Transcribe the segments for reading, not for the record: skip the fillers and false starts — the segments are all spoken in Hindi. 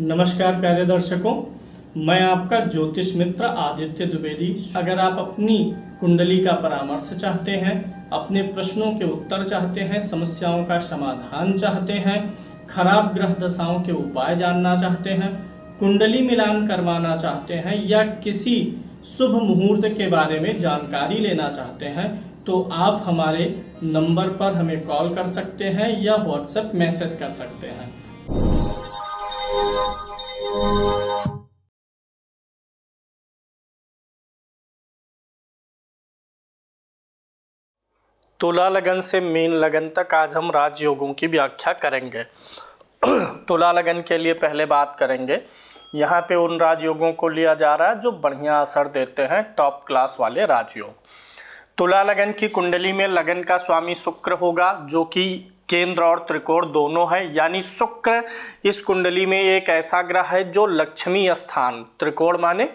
नमस्कार प्यारे दर्शकों, मैं आपका ज्योतिष मित्र आदित्य द्विवेदी। अगर आप अपनी कुंडली का परामर्श चाहते हैं, अपने प्रश्नों के उत्तर चाहते हैं, समस्याओं का समाधान चाहते हैं, खराब ग्रह दशाओं के उपाय जानना चाहते हैं, कुंडली मिलान करवाना चाहते हैं या किसी शुभ मुहूर्त के बारे में जानकारी लेना चाहते हैं, तो आप हमारे नंबर पर हमें कॉल कर सकते हैं या व्हाट्सएप मैसेज कर सकते हैं। तुला लगन से मीन लगन तक आज हम राजयोगों की व्याख्या करेंगे। तुला लगन के लिए पहले बात करेंगे, यहाँ पे उन राजयोगों को लिया जा रहा है जो बढ़िया असर देते हैं, टॉप क्लास वाले राजयोग। तुला लगन की कुंडली में लगन का स्वामी शुक्र होगा, जो कि केंद्र और त्रिकोण दोनों है। यानी शुक्र इस कुंडली में एक ऐसा ग्रह है जो लक्ष्मी स्थान, त्रिकोण माने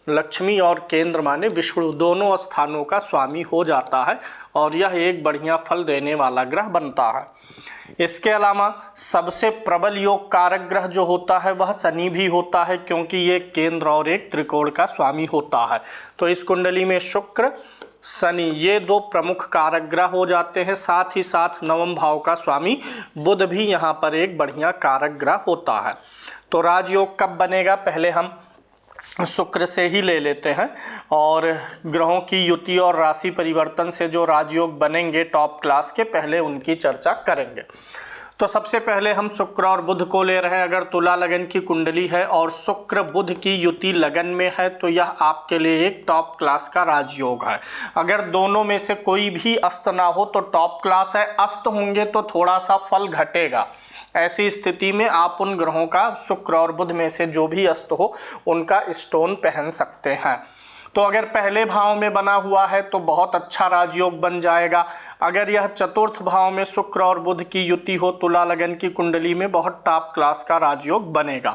लक्ष्मी और केंद्र माने विष्णु, दोनों स्थानों का स्वामी हो जाता है और यह एक बढ़िया फल देने वाला ग्रह बनता है। इसके अलावा सबसे प्रबल योग कारक ग्रह जो होता है वह शनि भी होता है, क्योंकि ये केंद्र और एक त्रिकोण का स्वामी होता है। तो इस कुंडली में शुक्र शनि ये दो प्रमुख कारक ग्रह हो जाते हैं। साथ ही साथ नवम भाव का स्वामी बुध भी यहाँ पर एक बढ़िया कारक ग्रह होता है। तो राजयोग कब बनेगा, पहले हम शुक्र से ही ले लेते हैं और ग्रहों की युति और राशि परिवर्तन से जो राजयोग बनेंगे टॉप क्लास के, पहले उनकी चर्चा करेंगे। तो सबसे पहले हम शुक्र और बुध को ले रहे हैं। अगर तुला लगन की कुंडली है और शुक्र बुध की युति लगन में है तो यह आपके लिए एक टॉप क्लास का राजयोग है। अगर दोनों में से कोई भी अस्त ना हो तो टॉप क्लास है, अस्त होंगे तो थोड़ा सा फल घटेगा। ऐसी स्थिति में आप उन ग्रहों का, शुक्र और बुध में से जो भी अस्त हो, उनका स्टोन पहन सकते हैं। तो अगर पहले भाव में बना हुआ है तो बहुत अच्छा राजयोग बन जाएगा। अगर यह चतुर्थ भाव में शुक्र और बुध की युति हो तुला लगन की कुंडली में, बहुत टॉप क्लास का राजयोग बनेगा।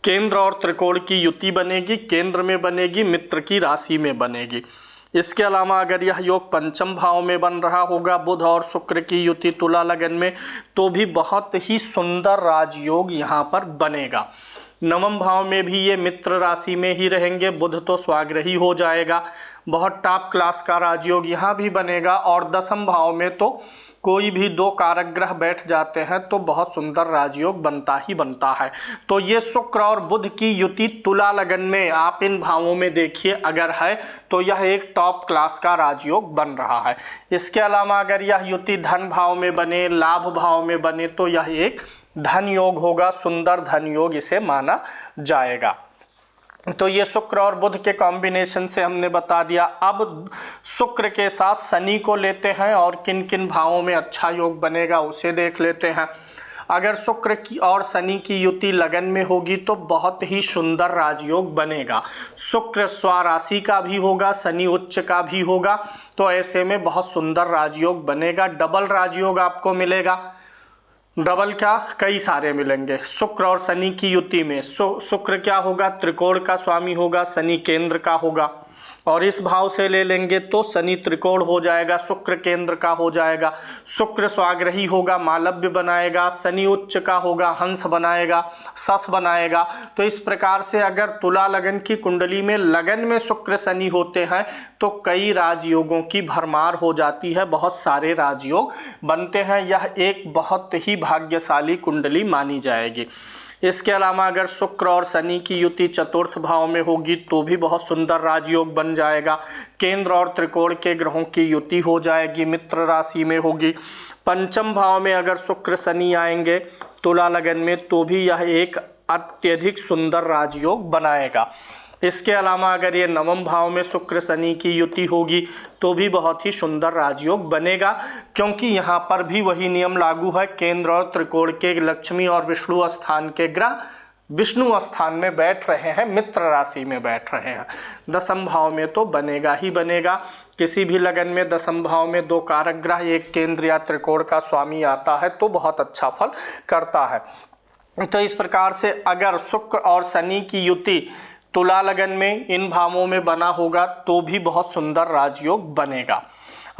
केंद्र और त्रिकोण की युति बनेगी, केंद्र में बनेगी, मित्र की राशि में बनेगी। इसके अलावा अगर यह योग पंचम भाव में बन रहा होगा, बुध और शुक्र की युति तुला लगन में, तो भी बहुत ही सुंदर राजयोग यहाँ पर बनेगा। नवम भाव में भी ये मित्र राशि में ही रहेंगे, बुध तो स्वाग्रही हो जाएगा, बहुत टॉप क्लास का राजयोग यहाँ भी बनेगा। और दसम भाव में तो कोई भी दो कारक ग्रह बैठ जाते हैं तो बहुत सुंदर राजयोग बनता ही बनता है। तो ये शुक्र और बुध की युति तुला लगन में आप इन भावों में देखिए अगर है तो यह एक टॉप क्लास का राजयोग बन रहा है। इसके अलावा अगर यह युति धन भाव में बने, लाभ भाव में बने, तो यह एक धन योग होगा, सुंदर धन योग इसे माना जाएगा। तो ये शुक्र और बुध के कॉम्बिनेशन से हमने बता दिया। अब शुक्र के साथ शनि को लेते हैं और किन किन भावों में अच्छा योग बनेगा उसे देख लेते हैं। अगर शुक्र की और शनि की युति लगन में होगी तो बहुत ही सुंदर राजयोग बनेगा। शुक्र स्वराशि का भी होगा, शनि उच्च का भी होगा, तो ऐसे में बहुत सुंदर राजयोग बनेगा। डबल राजयोग आपको मिलेगा। डबल क्या, कई सारे मिलेंगे। शुक्र और शनि की युति में शुक्र क्या होगा, त्रिकोण का स्वामी होगा, शनि केंद्र का होगा। और इस भाव से ले लेंगे तो शनि त्रिकोण हो जाएगा, शुक्र केंद्र का हो जाएगा। शुक्र स्वाग्रही होगा, मालव्य बनाएगा, शनि उच्च का होगा, हंस बनाएगा, सस बनाएगा। तो इस प्रकार से अगर तुला लगन की कुंडली में लगन में शुक्र शनि होते हैं तो कई राजयोगों की भरमार हो जाती है, बहुत सारे राजयोग बनते हैं। यह एक बहुत ही भाग्यशाली कुंडली मानी जाएगी। इसके अलावा अगर शुक्र और शनि की युति चतुर्थ भाव में होगी तो भी बहुत सुंदर राजयोग बन जाएगा। केंद्र और त्रिकोण के ग्रहों की युति हो जाएगी, मित्र राशि में होगी। पंचम भाव में अगर शुक्र शनि आएंगे तुला लगन में तो भी यह एक अत्यधिक सुंदर राजयोग बनाएगा। इसके अलावा अगर ये नवम भाव में शुक्र शनि की युति होगी तो भी बहुत ही सुंदर राजयोग बनेगा, क्योंकि यहाँ पर भी वही नियम लागू है। केंद्र और त्रिकोण के लक्ष्मी और विष्णु स्थान के ग्रह विष्णु स्थान में बैठ रहे हैं, मित्र राशि में बैठ रहे हैं। दसम भाव में तो बनेगा ही बनेगा। किसी भी लगन में दसम भाव में दो कारक ग्रह एक केंद्र या त्रिकोण का स्वामी आता है तो बहुत अच्छा फल करता है। तो इस प्रकार से अगर शुक्र और शनि की युति तुला लगन में इन भावों में बना होगा तो भी बहुत सुंदर राजयोग बनेगा।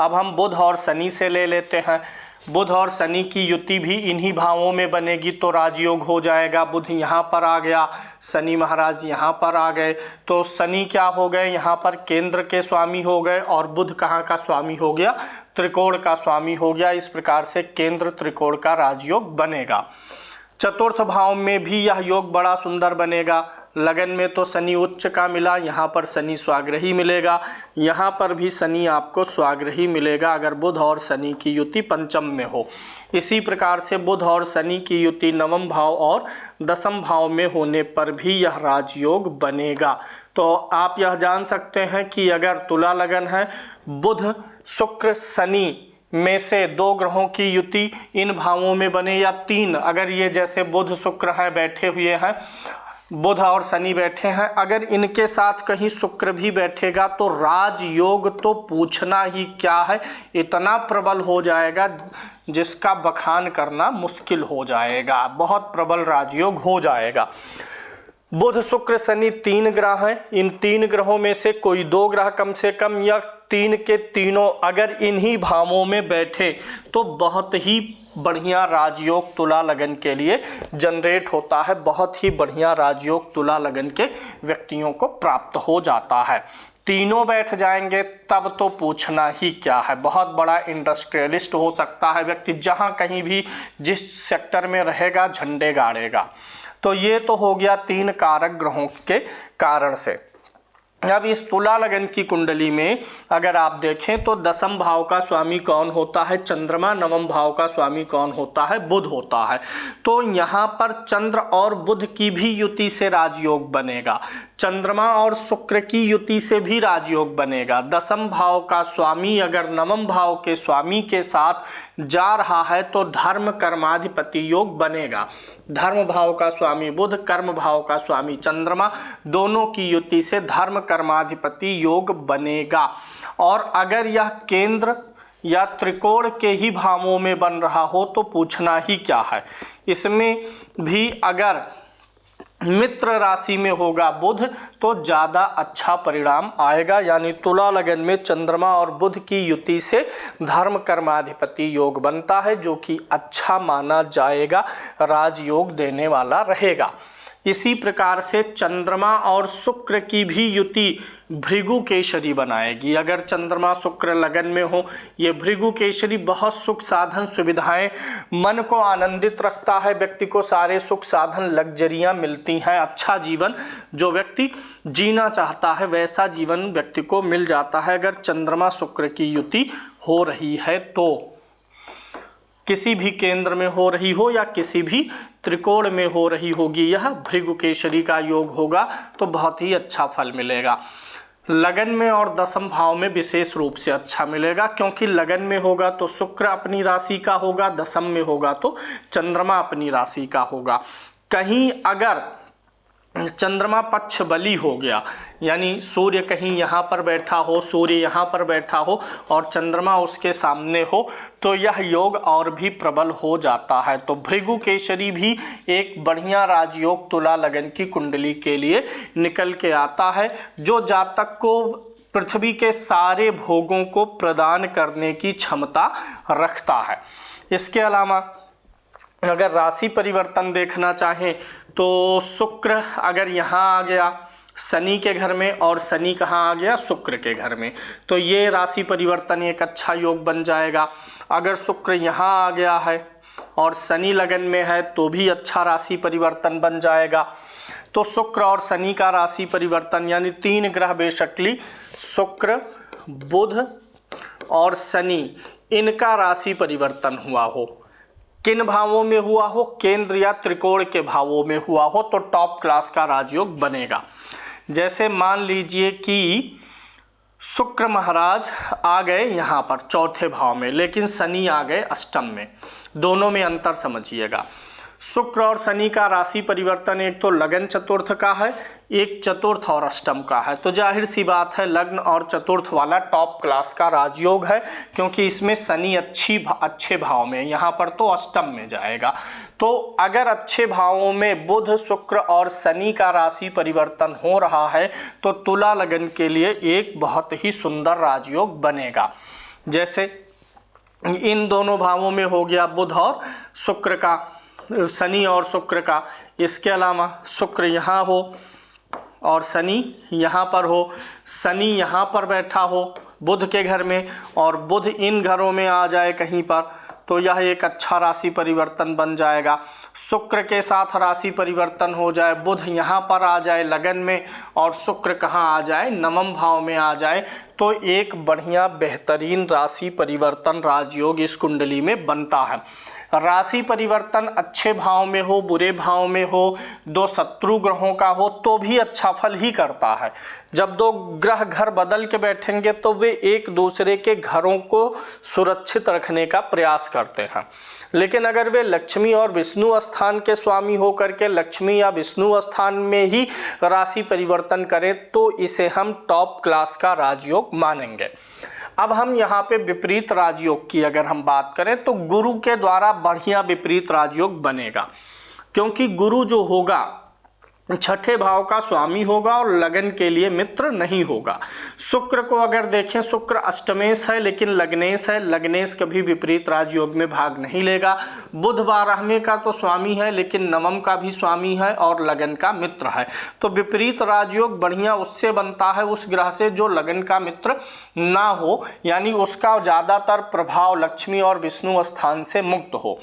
अब हम बुध और शनि से ले लेते हैं। बुध और शनि की युति भी इन्हीं भावों में बनेगी तो राजयोग हो जाएगा। बुध यहाँ पर आ गया, शनि महाराज यहाँ पर आ गए, तो शनि क्या हो गए, यहाँ पर केंद्र के स्वामी हो गए और बुध कहाँ का स्वामी हो गया, त्रिकोण का स्वामी हो गया। इस प्रकार से केंद्र त्रिकोण का राजयोग बनेगा। चतुर्थ भाव में भी यह योग बड़ा सुंदर बनेगा। लगन में तो शनि उच्च का मिला, यहाँ पर शनि स्वाग्रही मिलेगा, यहाँ पर भी शनि आपको स्वाग्रही मिलेगा अगर बुध और शनि की युति पंचम में हो। इसी प्रकार से बुध और शनि की युति नवम भाव और दसम भाव में होने पर भी यह राजयोग बनेगा। तो आप यह जान सकते हैं कि अगर तुला लगन है, बुध शुक्र शनि में से दो ग्रहों की युति इन भावों में बने या तीन, अगर ये जैसे बुध शुक्र हैं बैठे हुए हैं, बुध और शनि बैठे हैं, अगर इनके साथ कहीं शुक्र भी बैठेगा तो राजयोग तो पूछना ही क्या है, इतना प्रबल हो जाएगा जिसका बखान करना मुश्किल हो जाएगा। बहुत प्रबल राजयोग हो जाएगा। बुध शुक्र शनि तीन ग्रह हैं, इन तीन ग्रहों में से कोई दो ग्रह कम से कम या तीन के तीनों अगर इन्हीं भावों में बैठे तो बहुत ही बढ़िया राजयोग तुला लगन के लिए जनरेट होता है। बहुत ही बढ़िया राजयोग तुला लगन के व्यक्तियों को प्राप्त हो जाता है। तीनों बैठ जाएंगे तब तो पूछना ही क्या है। बहुत बड़ा इंडस्ट्रियलिस्ट हो सकता है व्यक्ति, जहां कहीं भी जिस सेक्टर में रहेगा झंडे गाड़ेगा। तो ये तो हो गया तीन कारक ग्रहों के कारण से। अब इस तुला लगन की कुंडली में अगर आप देखें तो दसम भाव का स्वामी कौन होता है, चंद्रमा। नवम भाव का स्वामी कौन होता है, बुध होता है। तो यहाँ पर चंद्र और बुध की भी युति से राजयोग बनेगा, चंद्रमा और शुक्र की युति से भी राजयोग बनेगा। दसम भाव का स्वामी अगर नवम भाव के स्वामी के साथ जा रहा है तो धर्म कर्माधिपति योग बनेगा। धर्म भाव का स्वामी बुध, कर्म भाव का स्वामी चंद्रमा, दोनों की युति से धर्म कर्माधिपति योग बनेगा। और अगर यह केंद्र या त्रिकोण के ही भावों में बन रहा हो तो पूछना ही क्या है। इसमें भी अगर मित्र राशि में होगा बुध तो ज़्यादा अच्छा परिणाम आएगा। यानी तुला लगन में चंद्रमा और बुध की युति से धर्म कर्माधिपति योग बनता है, जो कि अच्छा माना जाएगा, राजयोग देने वाला रहेगा। इसी प्रकार से चंद्रमा और शुक्र की भी युति भृगु केशरी बनाएगी। अगर चंद्रमा शुक्र लगन में हो, ये भृगु केशरी बहुत सुख साधन सुविधाएं, मन को आनंदित रखता है, व्यक्ति को सारे सुख साधन लग्जरियां मिलती हैं। अच्छा जीवन जो व्यक्ति जीना चाहता है वैसा जीवन व्यक्ति को मिल जाता है अगर चंद्रमा शुक्र की युति हो रही है तो। किसी भी केंद्र में हो रही हो या किसी भी त्रिकोण में हो रही होगी, यह भृगु केशरी का योग होगा तो बहुत ही अच्छा फल मिलेगा। लगन में और दसम भाव में विशेष रूप से अच्छा मिलेगा, क्योंकि लगन में होगा तो शुक्र अपनी राशि का होगा, दसम में होगा तो चंद्रमा अपनी राशि का होगा। कहीं अगर चंद्रमा पक्ष बली हो गया, यानी सूर्य कहीं यहाँ पर बैठा हो, सूर्य यहाँ पर बैठा हो और चंद्रमा उसके सामने हो, तो यह योग और भी प्रबल हो जाता है। तो भृगु केशरी भी एक बढ़िया राजयोग तुला लगन की कुंडली के लिए निकल के आता है, जो जातक को पृथ्वी के सारे भोगों को प्रदान करने की क्षमता रखता है। इसके अलावा अगर राशि परिवर्तन देखना चाहें तो शुक्र अगर यहाँ आ गया शनि के घर में और शनि कहाँ आ गया, शुक्र के घर में, तो ये राशि परिवर्तन एक अच्छा योग बन जाएगा। अगर शुक्र यहाँ आ गया है और शनि लगन में है तो भी अच्छा राशि परिवर्तन बन जाएगा। तो शुक्र और शनि का राशि परिवर्तन, यानी तीन ग्रह बेशकली शुक्र बुध और शनि, इनका राशि परिवर्तन हुआ हो, किन भावों में हुआ हो, केंद्र या त्रिकोण के भावों में हुआ हो, तो टॉप क्लास का राजयोग बनेगा। जैसे मान लीजिए कि शुक्र महाराज आ गए यहाँ पर चौथे भाव में, लेकिन शनि आ गए अष्टम में। दोनों में अंतर समझिएगा। शुक्र और शनि का राशि परिवर्तन एक तो लगन चतुर्थ का है, एक चतुर्थ और अष्टम का है। तो जाहिर सी बात है लग्न और चतुर्थ वाला टॉप क्लास का राजयोग है, क्योंकि इसमें शनि अच्छे भाव में, यहाँ पर तो अष्टम में जाएगा। तो अगर अच्छे भावों में बुध शुक्र और शनि का राशि परिवर्तन हो रहा है तो तुला लगन के लिए एक बहुत ही सुंदर राजयोग बनेगा। जैसे इन दोनों भावों में हो गया बुध और शुक्र का, शनि और शुक्र का। इसके अलावा शुक्र यहाँ हो और शनि यहाँ पर हो, शनि यहाँ पर बैठा हो बुध के घर में और बुध इन घरों में आ जाए कहीं पर, तो यह एक अच्छा राशि परिवर्तन बन जाएगा। शुक्र के साथ राशि परिवर्तन हो जाए, बुध यहाँ पर आ जाए लगन में और शुक्र कहाँ आ जाए, नवम भाव में आ जाए, तो एक बढ़िया बेहतरीन राशि परिवर्तन राजयोग इस कुंडली में बनता है। राशि परिवर्तन अच्छे भाव में हो, बुरे भाव में हो, दो शत्रु ग्रहों का हो तो भी अच्छा फल ही करता है। जब दो ग्रह घर बदल के बैठेंगे तो वे एक दूसरे के घरों को सुरक्षित रखने का प्रयास करते हैं। लेकिन अगर वे लक्ष्मी और विष्णु स्थान के स्वामी होकर के लक्ष्मी या विष्णु स्थान में ही राशि परिवर्तन करें तो इसे हम टॉप क्लास का राजयोग मानेंगे। अब हम यहाँ पे विपरीत राजयोग की अगर हम बात करें तो गुरु के द्वारा बढ़िया विपरीत राजयोग बनेगा, क्योंकि गुरु जो होगा छठे भाव का स्वामी होगा और लगन के लिए मित्र नहीं होगा। शुक्र को अगर देखें, शुक्र अष्टमेश है लेकिन लग्नेश है, लग्नेश कभी विपरीत राजयोग में भाग नहीं लेगा। बुध 12वें का तो स्वामी है लेकिन नवम का भी स्वामी है और लगन का मित्र है। तो विपरीत राजयोग बढ़िया उससे बनता है, उस ग्रह से जो लगन का मित्र ना हो, यानी उसका ज़्यादातर प्रभाव लक्ष्मी और विष्णु स्थान से मुक्त हो।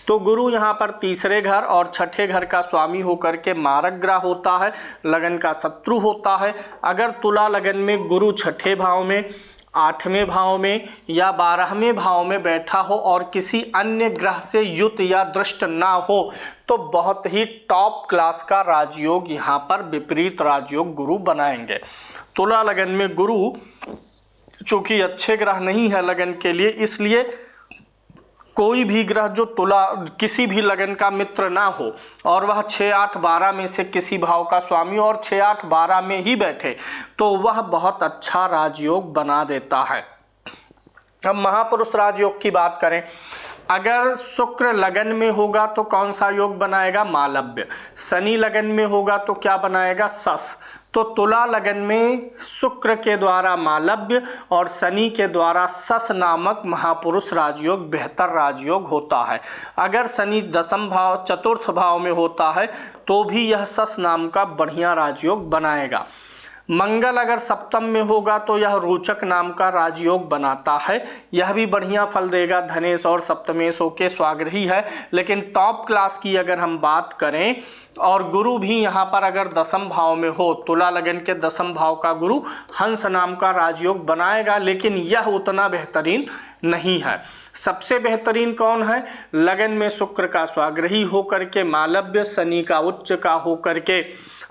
तो गुरु यहाँ पर तीसरे घर और छठे घर का स्वामी होकर के मारक ग्रह होता है, लगन का शत्रु होता है। अगर तुला लगन में गुरु छठे भाव में, 8वें भाव में या 12वें भाव में बैठा हो और किसी अन्य ग्रह से युत या दृष्ट ना हो तो बहुत ही टॉप क्लास का राजयोग यहाँ पर विपरीत राजयोग गुरु बनाएंगे। तुला लगन में गुरु चूंकि अच्छे ग्रह नहीं है लगन के लिए, इसलिए कोई भी ग्रह जो तुला किसी भी लगन का मित्र ना हो और वह 6, 8, 12 में से किसी भाव का स्वामी और 6, 8, 12 में ही बैठे तो वह बहुत अच्छा राजयोग बना देता है। अब महापुरुष राजयोग की बात करें, अगर शुक्र लगन में होगा तो कौन सा योग बनाएगा, मालव्य। शनि लगन में होगा तो क्या बनाएगा, सस। तो तुला लगन में शुक्र के द्वारा मालव्य और शनि के द्वारा सस नामक महापुरुष राजयोग बेहतर राजयोग होता है। अगर शनि दशम भाव चतुर्थ भाव में होता है तो भी यह सस नाम का बढ़िया राजयोग बनाएगा। मंगल अगर सप्तम में होगा तो यह रोचक नाम का राजयोग बनाता है, यह भी बढ़िया फल देगा। धनेश और सप्तमेशों के स्वाग्रही है, लेकिन टॉप क्लास की अगर हम बात करें और गुरु भी यहाँ पर अगर दशम भाव में हो, तुला लगन के दशम भाव का गुरु हंस नाम का राजयोग बनाएगा, लेकिन यह उतना बेहतरीन नहीं है। सबसे बेहतरीन कौन है, लगन में शुक्र का स्वाग्रही होकर के मालव्य, शनि का उच्च का होकर के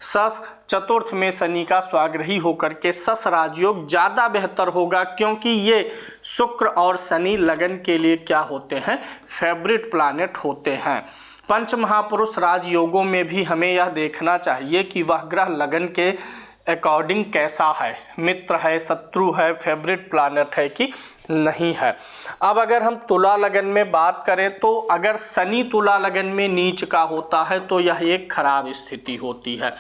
सस, चतुर्थ में शनि का स्वाग्रही होकर के सस राजयोग ज़्यादा बेहतर होगा, क्योंकि ये शुक्र और शनि लगन के लिए क्या होते हैं, फेवरेट प्लैनेट होते हैं। पंच महापुरुष राजयोगों में भी हमें यह देखना चाहिए कि वह ग्रह लगन के अकॉर्डिंग कैसा है, मित्र है, शत्रु है, फेवरेट प्लैनेट है कि नहीं है। अब अगर हम तुला लगन में बात करें तो अगर शनि तुला लगन में नीच का होता है तो यह एक खराब स्थिति होती है,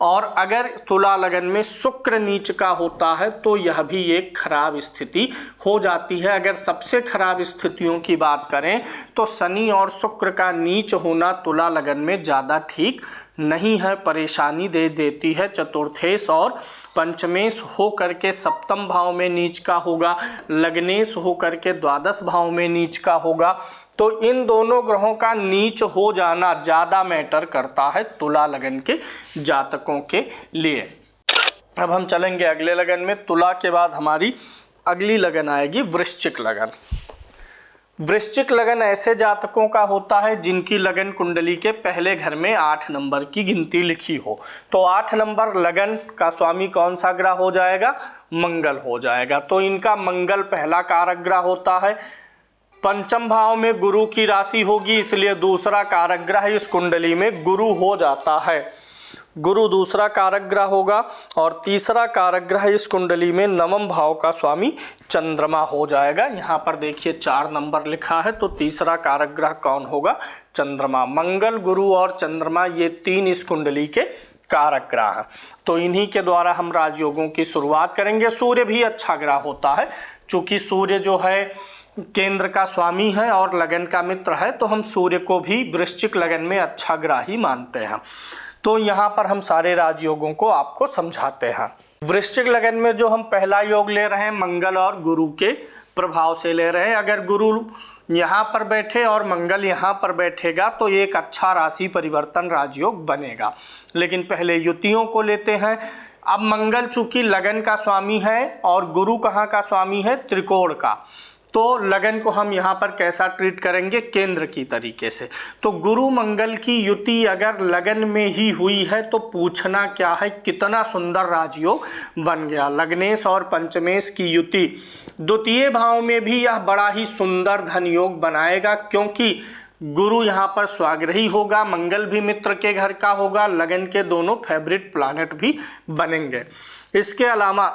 और अगर तुला लगन में शुक्र नीच का होता है तो यह भी एक खराब स्थिति हो जाती है। अगर सबसे खराब स्थितियों की बात करें तो शनि और शुक्र का नीच होना तुला लगन में ज़्यादा ठीक नहीं है, परेशानी दे देती है। चतुर्थेश और पंचमेश हो करके सप्तम भाव में नीच का होगा, लग्नेश हो करके द्वादश भाव में नीच का होगा, तो इन दोनों ग्रहों का नीच हो जाना ज़्यादा मैटर करता है तुला लगन के जातकों के लिए। अब हम चलेंगे अगले लगन में। तुला के बाद हमारी अगली लगन आएगी वृश्चिक लगन। वृश्चिक लगन ऐसे जातकों का होता है जिनकी लगन कुंडली के पहले घर में 8 नंबर की गिनती लिखी हो। तो 8 नंबर लगन का स्वामी कौन सा ग्रह हो जाएगा, मंगल हो जाएगा। तो इनका मंगल पहला कारक ग्रह होता है। पंचम भाव में गुरु की राशि होगी, इसलिए दूसरा कारक ग्रह इस कुंडली में गुरु हो जाता है। गुरु दूसरा कारक ग्रह होगा और तीसरा कारक ग्रह इस कुंडली में नवम भाव का स्वामी चंद्रमा हो जाएगा। यहाँ पर देखिए 4 नंबर लिखा है, तो तीसरा कारक ग्रह कौन होगा, चंद्रमा। मंगल, गुरु और चंद्रमा ये 3 इस कुंडली के कारक ग्रह हैं। तो इन्हीं के द्वारा हम राजयोगों की शुरुआत करेंगे। सूर्य भी अच्छा ग्रह होता है, चूँकि सूर्य जो है केंद्र का स्वामी है और लगन का मित्र है, तो हम सूर्य को भी वृश्चिक लगन में अच्छा ग्राही मानते हैं। तो यहाँ पर हम सारे राजयोगों को आपको समझाते हैं। वृश्चिक लगन में जो हम पहला योग ले रहे हैं मंगल और गुरु के प्रभाव से ले रहे हैं। अगर गुरु यहाँ पर बैठे और मंगल यहाँ पर बैठेगा तो एक अच्छा राशि परिवर्तन राजयोग बनेगा। लेकिन पहले युतियों को लेते हैं। अब मंगल चूंकि लगन का स्वामी है और गुरु कहाँ का स्वामी है, त्रिकोण का, तो लगन को हम यहाँ पर कैसा ट्रीट करेंगे, केंद्र की तरीके से। तो गुरु मंगल की युति अगर लगन में ही हुई है तो पूछना क्या है, कितना सुंदर राजयोग बन गया। लग्नेश और पंचमेश की युति द्वितीय भाव में भी यह बड़ा ही सुंदर धन योग बनाएगा, क्योंकि गुरु यहाँ पर स्वाग्रही होगा, मंगल भी मित्र के घर का होगा, लगन के दोनों फेवरेट प्लैनेट भी बनेंगे। इसके अलावा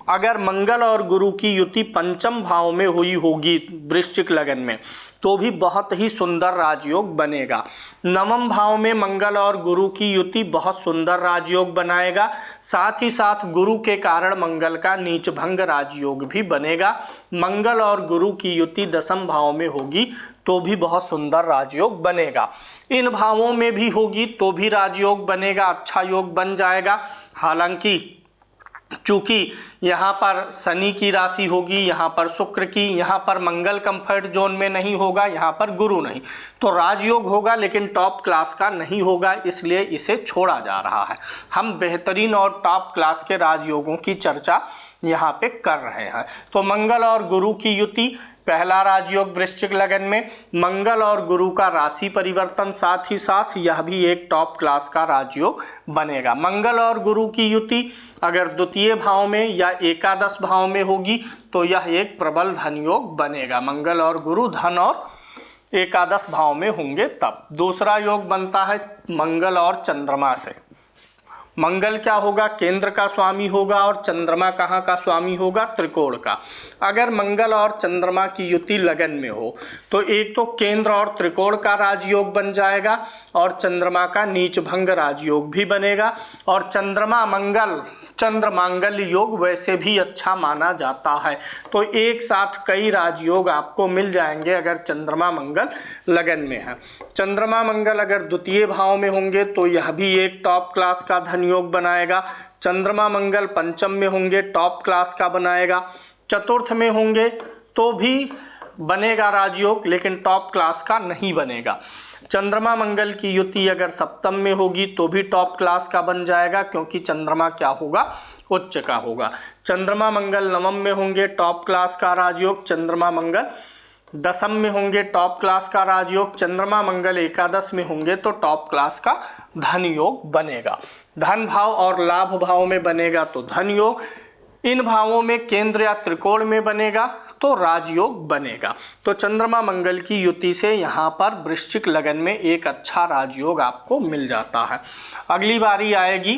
अगर मंगल और गुरु की युति पंचम भाव में हुई होगी वृश्चिक लगन में तो भी बहुत ही सुंदर राजयोग बनेगा। नवम भाव में मंगल और गुरु की युति बहुत सुंदर राजयोग बनाएगा। साथ ही साथ गुरु के कारण मंगल का नीच भंग राजयोग भी बनेगा। मंगल और गुरु की युति दसम भाव में होगी तो भी बहुत सुंदर राजयोग बनेगा। इन भावों में भी होगी तो भी राजयोग बनेगा, अच्छा योग बन जाएगा। हालांकि चूंकि यहाँ पर शनि की राशि होगी, यहाँ पर शुक्र की, यहाँ पर मंगल कंफर्ट जोन में नहीं होगा, यहाँ पर गुरु नहीं, तो राजयोग होगा लेकिन टॉप क्लास का नहीं होगा, इसलिए इसे छोड़ा जा रहा है। हम बेहतरीन और टॉप क्लास के राजयोगों की चर्चा यहाँ पे कर रहे हैं। तो मंगल और गुरु की युति पहला राजयोग वृश्चिक लगन में, मंगल और गुरु का राशि परिवर्तन, साथ ही साथ यह भी एक टॉप क्लास का राजयोग बनेगा। मंगल और गुरु की युति अगर द्वितीय भाव में या एकादश भाव में होगी तो यह एक प्रबल धन योग बनेगा। मंगल और गुरु धन और एकादश भाव में होंगे तब। दूसरा योग बनता है मंगल और चंद्रमा से। मंगल क्या होगा, केंद्र का स्वामी होगा और चंद्रमा कहाँ का स्वामी होगा, त्रिकोण का। अगर मंगल और चंद्रमा की युति लगन में हो तो एक तो केंद्र और त्रिकोण का राजयोग बन जाएगा और चंद्रमा का नीच भंग राजयोग भी बनेगा। और चंद्रमा मंगल चंद्रमांगल्य योग वैसे भी अच्छा माना जाता है, तो एक साथ कई राजयोग आपको मिल जाएंगे अगर चंद्रमा मंगल लगन में है। चंद्रमा मंगल अगर द्वितीय भाव में होंगे तो यह भी एक टॉप क्लास का धन योग बनाएगा। चंद्रमा मंगल पंचम में होंगे, टॉप क्लास का बनाएगा। चतुर्थ में होंगे तो भी बनेगा राजयोग लेकिन टॉप क्लास का नहीं बनेगा। चंद्रमा मंगल की युति अगर सप्तम में होगी तो भी टॉप क्लास का बन जाएगा, क्योंकि चंद्रमा क्या होगा, उच्च का होगा। चंद्रमा मंगल नवम में होंगे, टॉप क्लास का राजयोग। चंद्रमा मंगल दसम में होंगे, टॉप क्लास का राजयोग। चंद्रमा मंगल एकादश में होंगे तो टॉप क्लास का धन योग बनेगा। धन भाव और लाभ भाव में बनेगा तो धन योग, इन भावों में केंद्र या त्रिकोण में बनेगा तो राजयोग बनेगा। तो चंद्रमा मंगल की युति से यहाँ पर वृश्चिक लगन में एक अच्छा राजयोग आपको मिल जाता है। अगली बारी आएगी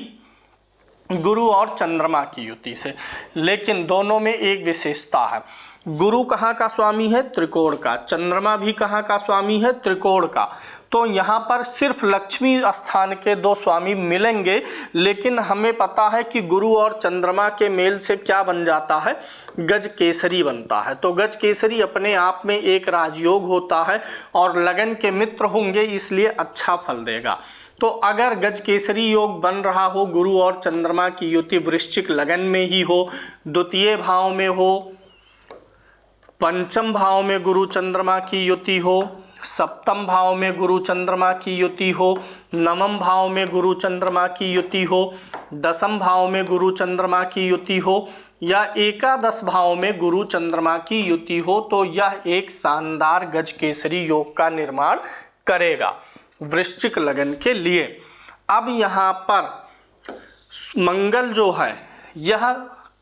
गुरु और चंद्रमा की युति से, लेकिन दोनों में एक विशेषता है। गुरु कहाँ का स्वामी है, त्रिकोण का। चंद्रमा भी कहाँ का स्वामी है, त्रिकोण का। तो यहाँ पर सिर्फ लक्ष्मी स्थान के दो स्वामी मिलेंगे, लेकिन हमें पता है कि गुरु और चंद्रमा के मेल से क्या बन जाता है, गज केसरी बनता है। तो गज केसरी अपने आप में एक राजयोग होता है और लगन के मित्र होंगे, इसलिए अच्छा फल देगा। तो अगर गज केसरी योग बन रहा हो, गुरु और चंद्रमा की युति वृश्चिक लगन में ही हो, द्वितीय भाव में हो, पंचम भाव में गुरु चंद्रमा की युति हो, सप्तम भाव में गुरु चंद्रमा की युति हो, नवम भाव में गुरु चंद्रमा की युति हो, दसम भाव में गुरु चंद्रमा की युति हो या एकादश भाव में गुरु चंद्रमा की युति हो, तो यह एक शानदार गज केसरी योग का निर्माण करेगा वृश्चिक लगन के लिए। अब यहाँ पर मंगल जो है यह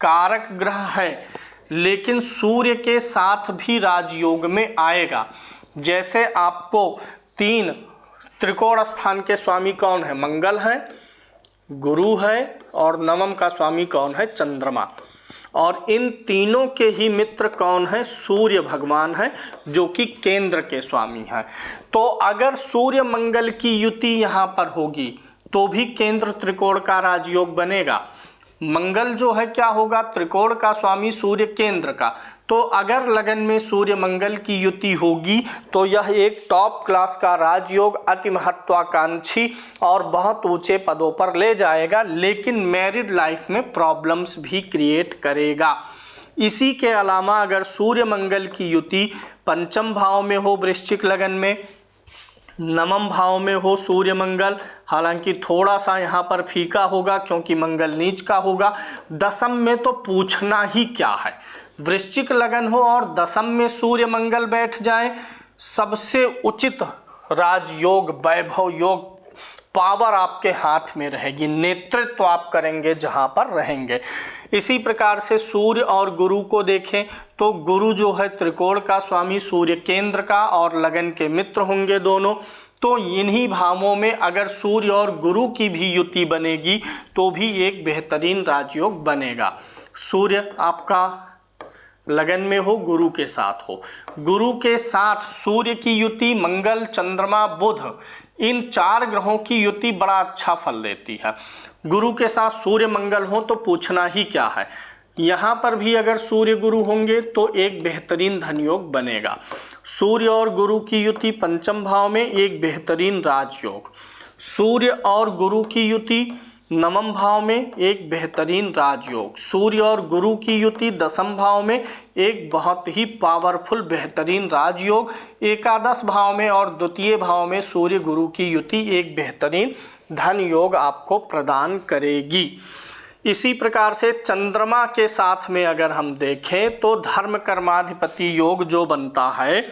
कारक ग्रह है, लेकिन सूर्य के साथ भी राजयोग में आएगा। जैसे आपको तीन त्रिकोण स्थान के स्वामी कौन है, मंगल है, गुरु है और नवम का स्वामी कौन है, चंद्रमा। और इन तीनों के ही मित्र कौन है, सूर्य भगवान है, जो कि केंद्र के स्वामी हैं। तो अगर सूर्य मंगल की युति यहाँ पर होगी तो भी केंद्र त्रिकोण का राजयोग बनेगा। मंगल जो है क्या होगा, त्रिकोण का स्वामी, सूर्य केंद्र का। तो अगर लगन में सूर्य मंगल की युति होगी तो यह एक टॉप क्लास का राजयोग, अति महत्वाकांक्षी और बहुत ऊंचे पदों पर ले जाएगा, लेकिन मैरिड लाइफ में प्रॉब्लम्स भी क्रिएट करेगा। इसी के अलावा अगर सूर्य मंगल की युति पंचम भाव में हो, वृश्चिक लगन में, नवम भाव में हो सूर्य मंगल, हालांकि थोड़ा सा यहाँ पर फीका होगा क्योंकि मंगल नीच का होगा, दसम में तो पूछना ही क्या है। वृश्चिक लगन हो और दसम में सूर्य मंगल बैठ जाए, सबसे उचित राजयोग, वैभव योग, पावर आपके हाथ में रहेगी, नेतृत्व आप करेंगे जहां पर रहेंगे। इसी प्रकार से सूर्य और गुरु को देखें तो गुरु जो है त्रिकोण का स्वामी, सूर्य केंद्र का और लगन के मित्र होंगे दोनों। तो इन्हीं भावों में अगर सूर्य और गुरु की भी युति बनेगी तो भी एक बेहतरीन राजयोग बनेगा। सूर्य आपका लगन में हो, गुरु के साथ हो, गुरु के साथ सूर्य की युति, मंगल, चंद्रमा, बुध, इन 4 ग्रहों की युति बड़ा अच्छा फल देती है। गुरु के साथ सूर्य मंगल हो तो पूछना ही क्या है। यहाँ पर भी अगर सूर्य गुरु होंगे तो एक बेहतरीन धनयोग बनेगा। सूर्य और गुरु की युति पंचम भाव में एक बेहतरीन राजयोग, सूर्य और गुरु की युति नवम भाव में एक बेहतरीन राजयोग, सूर्य और गुरु की युति दसम भाव में एक बहुत ही पावरफुल बेहतरीन राजयोग, एकादश भाव में और द्वितीय भाव में सूर्य गुरु की युति एक बेहतरीन धन योग आपको प्रदान करेगी। इसी प्रकार से चंद्रमा के साथ में अगर हम देखें तो धर्म कर्माधिपति योग जो बनता है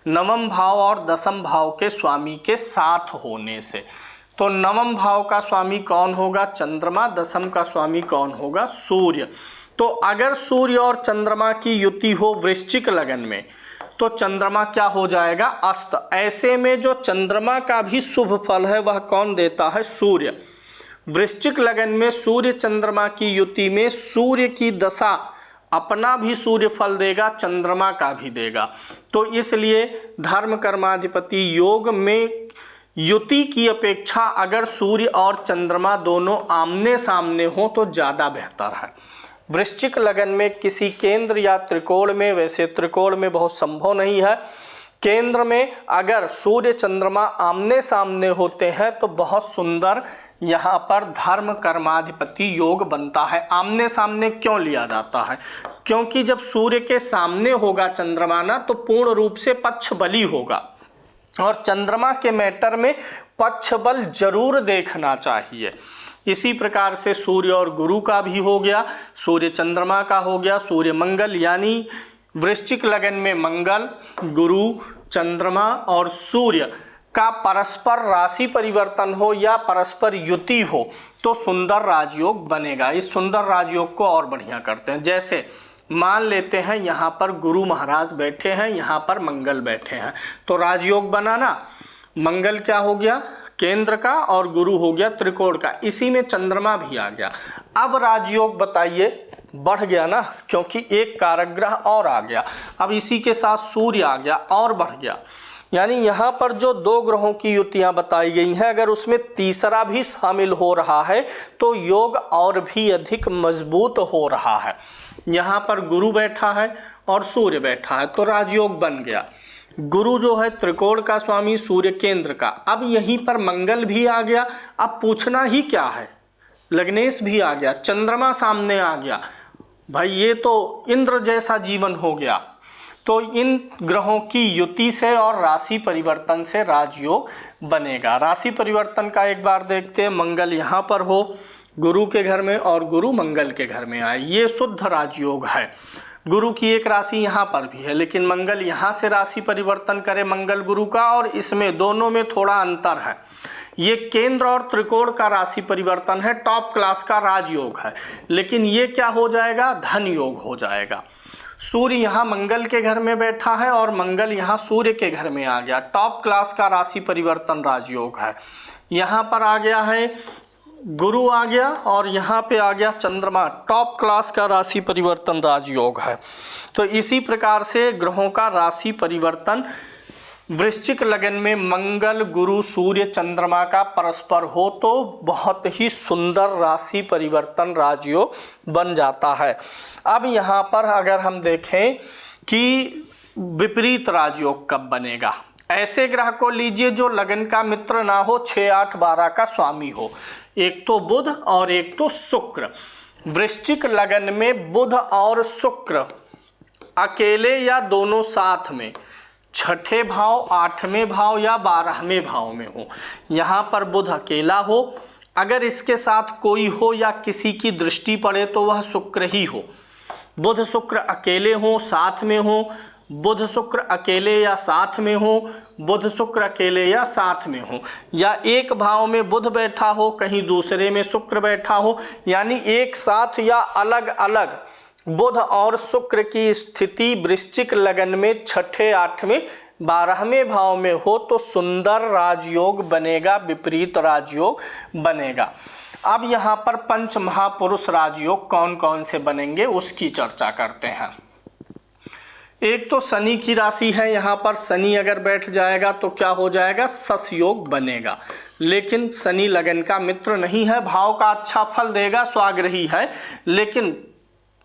नवम भाव और दसम भाव के स्वामी के साथ होने से। तो नवम भाव का स्वामी कौन होगा, चंद्रमा, दसम का स्वामी कौन होगा, सूर्य। तो अगर सूर्य और चंद्रमा की युति हो वृश्चिक लगन में तो चंद्रमा क्या हो जाएगा, अस्त। ऐसे में जो चंद्रमा का भी शुभ फल है वह कौन देता है, सूर्य। वृश्चिक लगन में सूर्य चंद्रमा की युति में सूर्य की दशा अपना भी सूर्य फल देगा, चंद्रमा का भी देगा। तो इसलिए धर्म कर्माधिपति योग में युति की अपेक्षा अगर सूर्य और चंद्रमा दोनों आमने सामने हो तो ज़्यादा बेहतर है। वृश्चिक लगन में किसी केंद्र या त्रिकोण में, वैसे त्रिकोण में बहुत संभव नहीं है, केंद्र में अगर सूर्य चंद्रमा आमने सामने होते हैं तो बहुत सुंदर यहाँ पर धर्म कर्माधिपति योग बनता है। आमने सामने क्यों लिया जाता है, क्योंकि जब सूर्य के सामने होगा चंद्रमा ना तो पूर्ण रूप से पक्ष बली होगा, और चंद्रमा के मैटर में पक्ष बल जरूर देखना चाहिए। इसी प्रकार से सूर्य और गुरु का भी हो गया, सूर्य चंद्रमा का हो गया, सूर्य मंगल, यानी वृश्चिक लगन में मंगल, गुरु, चंद्रमा और सूर्य का परस्पर राशि परिवर्तन हो या परस्पर युति हो तो सुंदर राजयोग बनेगा। इस सुंदर राजयोग को और बढ़िया करते हैं। जैसे मान लेते हैं यहाँ पर गुरु महाराज बैठे हैं, यहाँ पर मंगल बैठे हैं, तो राजयोग बना ना। मंगल क्या हो गया, केंद्र का, और गुरु हो गया त्रिकोण का, इसी में चंद्रमा भी आ गया। अब राजयोग बताइए, बढ़ गया ना, क्योंकि एक कारक ग्रह और आ गया। अब इसी के साथ सूर्य आ गया और बढ़ गया। यानी यहाँ पर जो 2 ग्रहों की युतियाँ बताई गई हैं, अगर उसमें तीसरा भी शामिल हो रहा है तो योग और भी अधिक मजबूत हो रहा है। यहाँ पर गुरु बैठा है और सूर्य बैठा है तो राजयोग बन गया। गुरु जो है त्रिकोण का स्वामी, सूर्य केंद्र का। अब यहीं पर मंगल भी आ गया। अब पूछना ही क्या है, लग्नेश भी आ गया, चंद्रमा सामने आ गया, भाई ये तो इंद्र जैसा जीवन हो गया। तो इन ग्रहों की युति से और राशि परिवर्तन से राजयोग बनेगा। राशि परिवर्तन का एक बार देखते हैं। मंगल यहाँ पर हो गुरु के घर में और गुरु मंगल के घर में आए, ये शुद्ध राजयोग है। गुरु की एक राशि यहाँ पर भी है, लेकिन मंगल यहाँ से राशि परिवर्तन करे मंगल गुरु का, और इसमें दोनों में थोड़ा अंतर है। ये केंद्र और त्रिकोण का राशि परिवर्तन है, टॉप क्लास का राजयोग है, लेकिन ये क्या हो जाएगा, धन योग हो जाएगा। सूर्य यहाँ मंगल के घर में बैठा है और मंगल यहाँ सूर्य के घर में आ गया, टॉप क्लास का राशि परिवर्तन राजयोग है। यहाँ पर आ गया है गुरु आ गया और यहाँ पे आ गया चंद्रमा, टॉप क्लास का राशि परिवर्तन राजयोग है। तो इसी प्रकार से ग्रहों का राशि परिवर्तन वृश्चिक लगन में मंगल गुरु सूर्य चंद्रमा का परस्पर हो तो बहुत ही सुंदर राशि परिवर्तन राजयोग बन जाता है। अब यहाँ पर अगर हम देखें कि विपरीत राजयोग कब बनेगा, ऐसे ग्रह को लीजिए जो लगन का मित्र ना हो, 6, 8, 12 का स्वामी हो, एक तो बुध और एक तो शुक्र। वृश्चिक लगन में बुध और शुक्र अकेले या दोनों साथ में 6ठे भाव, 8वें भाव या 12वें भाव में हो। यहाँ पर बुध अकेला हो, अगर इसके साथ कोई हो या किसी की दृष्टि पड़े तो वह शुक्र ही हो। बुध शुक्र अकेले हो, साथ में हो, बुध शुक्र अकेले या साथ में हो, बुध शुक्र अकेले या साथ में हो, या एक भाव में बुध बैठा हो, कहीं दूसरे में शुक्र बैठा हो, यानी एक साथ या अलग अलग बुध और शुक्र की स्थिति वृश्चिक लगन में 6ठे, 8वें, 12वें भाव में हो तो सुंदर राजयोग बनेगा, विपरीत राजयोग बनेगा। अब यहाँ पर पंच महापुरुष राजयोग कौन कौन से बनेंगे उसकी चर्चा करते हैं। एक तो शनि की राशि है, यहाँ पर शनि अगर बैठ जाएगा तो क्या हो जाएगा, सस योग बनेगा। लेकिन शनि लगन का मित्र नहीं है, भाव का अच्छा फल देगा, स्वाग्रही है, लेकिन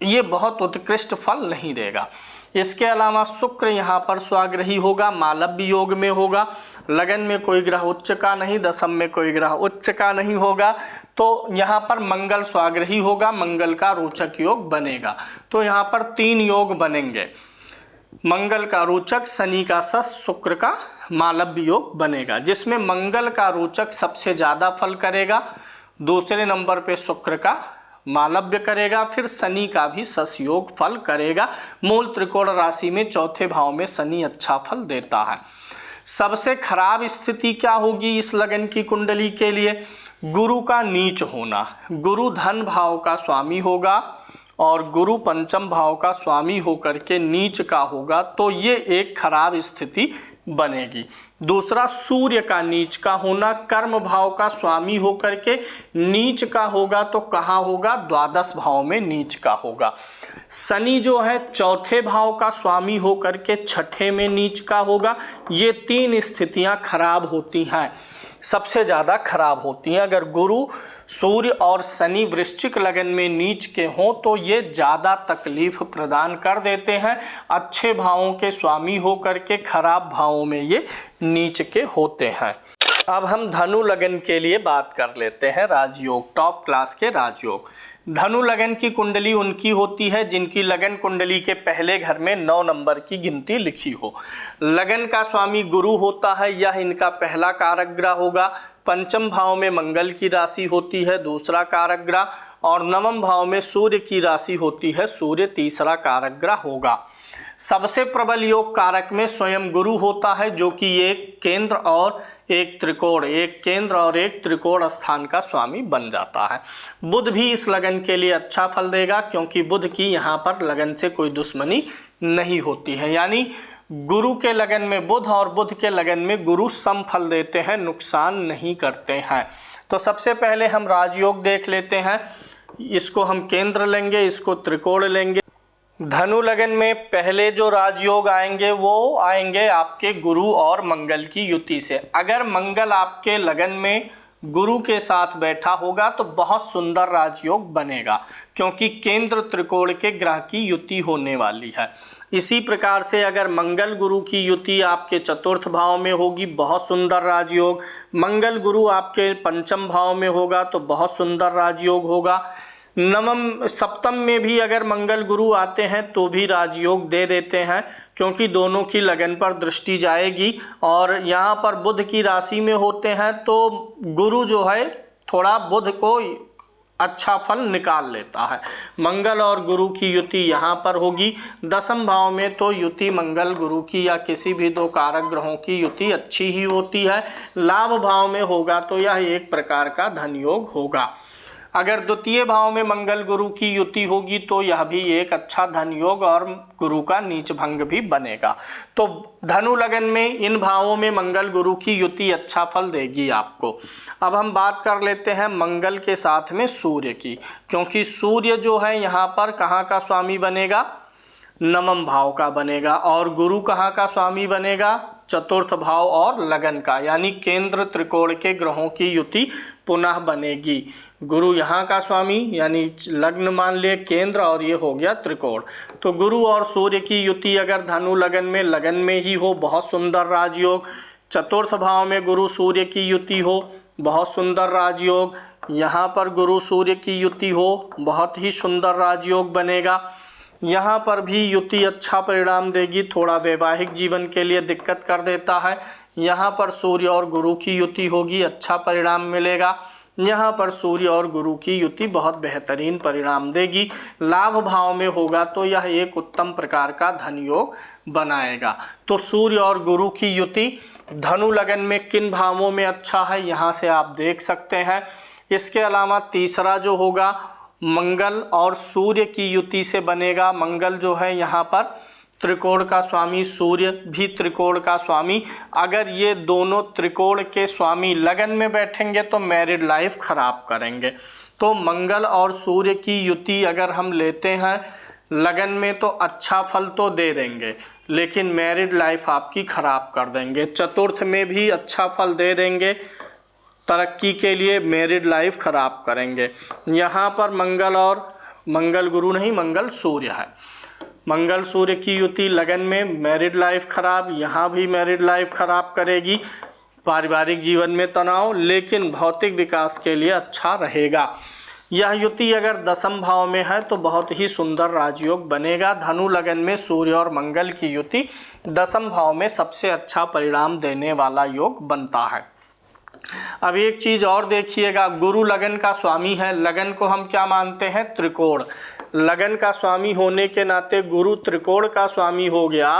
ये बहुत उत्कृष्ट फल नहीं देगा। इसके अलावा शुक्र यहाँ पर स्वाग्रही होगा, मालव्य योग में होगा, लगन में कोई ग्रह उच्च का नहीं, दशम में कोई ग्रह उच्च का नहीं होगा, तो यहाँ पर मंगल स्वाग्रही होगा, मंगल का रोचक योग बनेगा। तो यहाँ पर 3 योग बनेंगे, मंगल का रोचक, शनि का सस, शुक्र का मालव्य योग बनेगा, जिसमें मंगल का रोचक सबसे ज़्यादा फल करेगा, दूसरे नंबर पे शुक्र का मालव्य करेगा, फिर शनि का भी सस योग फल करेगा। मूल त्रिकोण राशि में 4थे भाव में शनि अच्छा फल देता है। सबसे खराब स्थिति क्या होगी इस लगन की कुंडली के लिए, गुरु का नीच होना। गुरु धन भाव का स्वामी होगा और गुरु पंचम भाव का स्वामी होकर के नीच का होगा, तो ये एक खराब स्थिति बनेगी। दूसरा, सूर्य का नीच का होना, कर्म भाव का स्वामी होकर के नीच का होगा, तो कहाँ होगा, द्वादश भाव में नीच का होगा। शनि जो है 4थे भाव का स्वामी होकर के 6ठे में नीच का होगा। ये 3 स्थितियां खराब होती हैं, सबसे ज़्यादा खराब होती हैं। अगर गुरु, सूर्य और शनि वृश्चिक लगन में नीच के हों तो ये ज़्यादा तकलीफ प्रदान कर देते हैं। अच्छे भावों के स्वामी होकर के खराब भावों में ये नीच के होते हैं। अब हम धनु लगन के लिए बात कर लेते हैं राजयोग, टॉप क्लास के राजयोग। धनु लगन की कुंडली उनकी होती है जिनकी लगन कुंडली के पहले घर में 9 नंबर की गिनती लिखी हो। लगन का स्वामी गुरु होता है, यह इनका पहला कारक ग्रह होगा। पंचम भाव में मंगल की राशि होती है, दूसरा कारक ग्रह, और नवम भाव में सूर्य की राशि होती है, सूर्य तीसरा कारक ग्रह होगा। सबसे प्रबल योग कारक में स्वयं गुरु होता है, जो कि एक केंद्र और एक त्रिकोण, एक केंद्र और एक त्रिकोण स्थान का स्वामी बन जाता है। बुध भी इस लगन के लिए अच्छा फल देगा, क्योंकि बुध की यहाँ पर लगन से कोई दुश्मनी नहीं होती है, यानी गुरु के लगन में बुध और बुध के लगन में गुरु सम फल देते हैं, नुकसान नहीं करते हैं। तो सबसे पहले हम राजयोग देख लेते हैं, इसको हम केंद्र लेंगे, इसको त्रिकोण लेंगे। धनु लगन में पहले जो राजयोग आएंगे वो आएंगे आपके गुरु और मंगल की युति से। अगर मंगल आपके लगन में गुरु के साथ बैठा होगा तो बहुत सुंदर राजयोग बनेगा, क्योंकि केंद्र त्रिकोण के ग्रह की युति होने वाली है। इसी प्रकार से अगर मंगल गुरु की युति आपके 4th भाव में होगी, बहुत सुंदर राजयोग। मंगल गुरु आपके 5म भाव में होगा तो बहुत सुंदर राजयोग होगा। नवम सप्तम में भी अगर मंगल गुरु आते हैं तो भी राजयोग दे देते हैं, क्योंकि दोनों की लगन पर दृष्टि जाएगी। और यहाँ पर बुध की राशि में होते हैं तो गुरु जो है थोड़ा बुध को अच्छा फल निकाल लेता है। मंगल और गुरु की युति यहाँ पर होगी। 10म भाव में तो युति मंगल गुरु की या किसी भी 2 कारक ग्रहों की युति अच्छी ही होती है। लाभ भाव में होगा तो यह एक प्रकार का धन योग होगा। अगर द्वितीय भाव में मंगल गुरु की युति होगी तो यह भी एक अच्छा धन योग और गुरु का नीच भंग भी बनेगा। तो धनु लगन में इन भावों में मंगल गुरु की युति अच्छा फल देगी आपको। अब हम बात कर लेते हैं मंगल के साथ में सूर्य की, क्योंकि सूर्य जो है यहाँ पर कहाँ का स्वामी बनेगा, 9वें भाव का बनेगा, और गुरु कहाँ का स्वामी बनेगा, चतुर्थ भाव और लगन का, यानी केंद्र त्रिकोण के ग्रहों की युति पुनः बनेगी। गुरु यहाँ का स्वामी, यानी लग्न मान लिए केंद्र और ये हो गया त्रिकोण। तो गुरु और सूर्य की युति अगर धनु लगन में ही हो, बहुत सुंदर राजयोग। चतुर्थ भाव में गुरु सूर्य की युति हो, बहुत सुंदर राजयोग। यहाँ पर गुरु सूर्य की युति हो, बहुत ही सुंदर राजयोग बनेगा। यहाँ पर भी युति अच्छा परिणाम देगी, थोड़ा वैवाहिक जीवन के लिए दिक्कत कर देता है। यहाँ पर सूर्य और गुरु की युति होगी, अच्छा परिणाम मिलेगा। यहाँ पर सूर्य और गुरु की युति बहुत बेहतरीन परिणाम देगी। लाभ भाव में होगा तो यह एक उत्तम प्रकार का धन योग बनाएगा। तो सूर्य और गुरु की युति धनु लगन में किन भावों में अच्छा है, यहाँ से आप देख सकते हैं। इसके अलावा तीसरा जो होगा मंगल और सूर्य की युति से बनेगा। मंगल जो है यहाँ पर त्रिकोण का स्वामी, सूर्य भी त्रिकोण का स्वामी। अगर ये दोनों त्रिकोण के स्वामी लगन में बैठेंगे तो मैरिड लाइफ खराब करेंगे। तो मंगल और सूर्य की युति अगर हम लेते हैं लगन में तो अच्छा फल तो दे देंगे, लेकिन मैरिड लाइफ आपकी खराब कर देंगे। चतुर्थ में भी अच्छा फल दे देंगे, तरक्की के लिए मैरिड लाइफ खराब करेंगे। यहाँ पर मंगल गुरु नहीं, मंगल सूर्य है। मंगल सूर्य की युति लगन में मैरिड लाइफ खराब, यहाँ भी मैरिड लाइफ खराब करेगी। पारिवारिक जीवन में तनाव, लेकिन भौतिक विकास के लिए अच्छा रहेगा। यह युति अगर दसम भाव में है तो बहुत ही सुंदर राजयोग बनेगा। धनु लगन में सूर्य और मंगल की युति दसम भाव में सबसे अच्छा परिणाम देने वाला योग बनता है। अब एक चीज और देखिएगा, गुरु लगन का स्वामी है। लगन को हम क्या मानते हैं? त्रिकोण। लगन का स्वामी होने के नाते गुरु त्रिकोण का स्वामी हो गया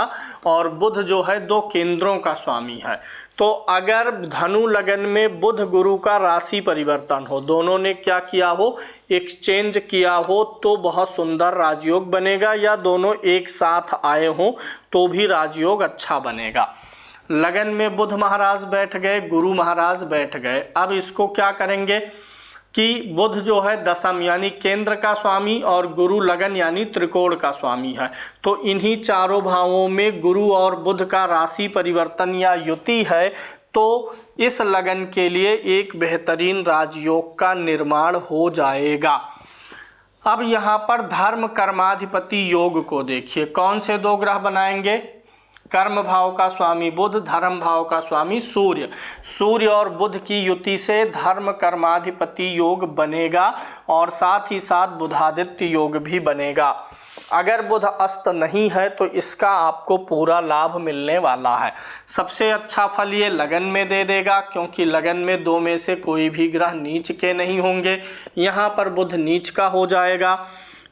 और बुध जो है दो केंद्रों का स्वामी है। तो अगर धनु लगन में बुध गुरु का राशि परिवर्तन हो, दोनों ने क्या किया हो, एक्सचेंज किया हो, तो बहुत सुंदर राजयोग बनेगा। या दोनों एक साथ आए हों तो भी राजयोग अच्छा बनेगा। लगन में बुध महाराज बैठ गए, गुरु महाराज बैठ गए। अब इसको क्या करेंगे कि बुध जो है दशम यानी केंद्र का स्वामी और गुरु लगन यानी त्रिकोण का स्वामी है। तो इन्हीं चारों भावों में गुरु और बुध का राशि परिवर्तन या युति है, तो इस लगन के लिए एक बेहतरीन राजयोग का निर्माण हो जाएगा। अब यहाँ पर धर्म कर्माधिपति योग को देखिए, कौन से दो ग्रह बनाएंगे? कर्म भाव का स्वामी बुध, धर्म भाव का स्वामी सूर्य। सूर्य और बुध की युति से धर्म कर्माधिपति योग बनेगा और साथ ही साथ बुधादित्य योग भी बनेगा। अगर बुध अस्त नहीं है तो इसका आपको पूरा लाभ मिलने वाला है। सबसे अच्छा फल ये लगन में दे देगा, क्योंकि लगन में दो में से कोई भी ग्रह नीच के नहीं होंगे। यहाँ पर बुध नीच का हो जाएगा,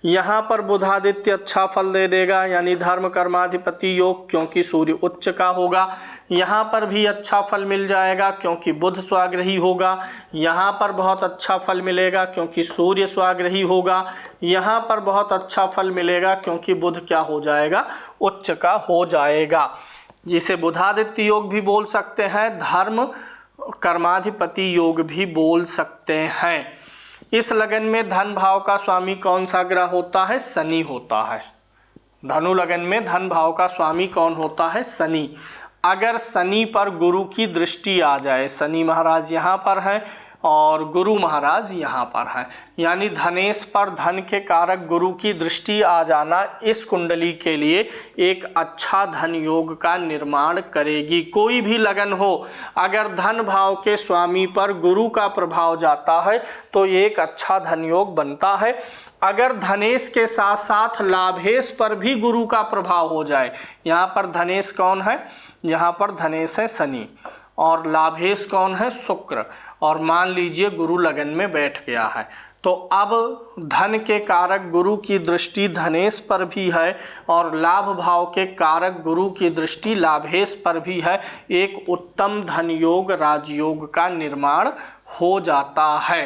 यहाँ पर बुधादित्य अच्छा फल दे देगा यानी धर्म कर्माधिपति योग, क्योंकि सूर्य उच्च का होगा। यहाँ पर भी अच्छा फल मिल जाएगा क्योंकि बुध स्वाग्रही होगा। यहाँ पर बहुत अच्छा फल मिलेगा क्योंकि सूर्य स्वाग्रही होगा। यहाँ पर बहुत अच्छा फल मिलेगा क्योंकि बुध क्या हो जाएगा, उच्च का हो जाएगा। जिसे बुधादित्य योग भी बोल सकते हैं, धर्म कर्माधिपति योग भी बोल सकते हैं। इस लगन में धन भाव का स्वामी कौन सा ग्रह होता है? शनि होता है। धनु लगन में धन भाव का स्वामी कौन होता है? शनि। अगर शनि पर गुरु की दृष्टि आ जाए, शनि महाराज यहाँ पर हैं और गुरु महाराज यहाँ पर हैं, यानी धनेश पर धन के कारक गुरु की दृष्टि आ जाना इस कुंडली के लिए एक अच्छा धन योग का निर्माण करेगी। कोई भी लगन हो, अगर धन भाव के स्वामी पर गुरु का प्रभाव जाता है तो एक अच्छा धन योग बनता है। अगर धनेश के साथ साथ लाभेश पर भी गुरु का प्रभाव हो जाए, यहाँ पर धनेश कौन है? यहाँ पर धनेश है शनि और लाभेश कौन है? शुक्र। और मान लीजिए गुरु लगन में बैठ गया है, तो अब धन के कारक गुरु की दृष्टि धनेश पर भी है और लाभ भाव के कारक गुरु की दृष्टि लाभेश पर भी है। एक उत्तम धन योग राजयोग का निर्माण हो जाता है।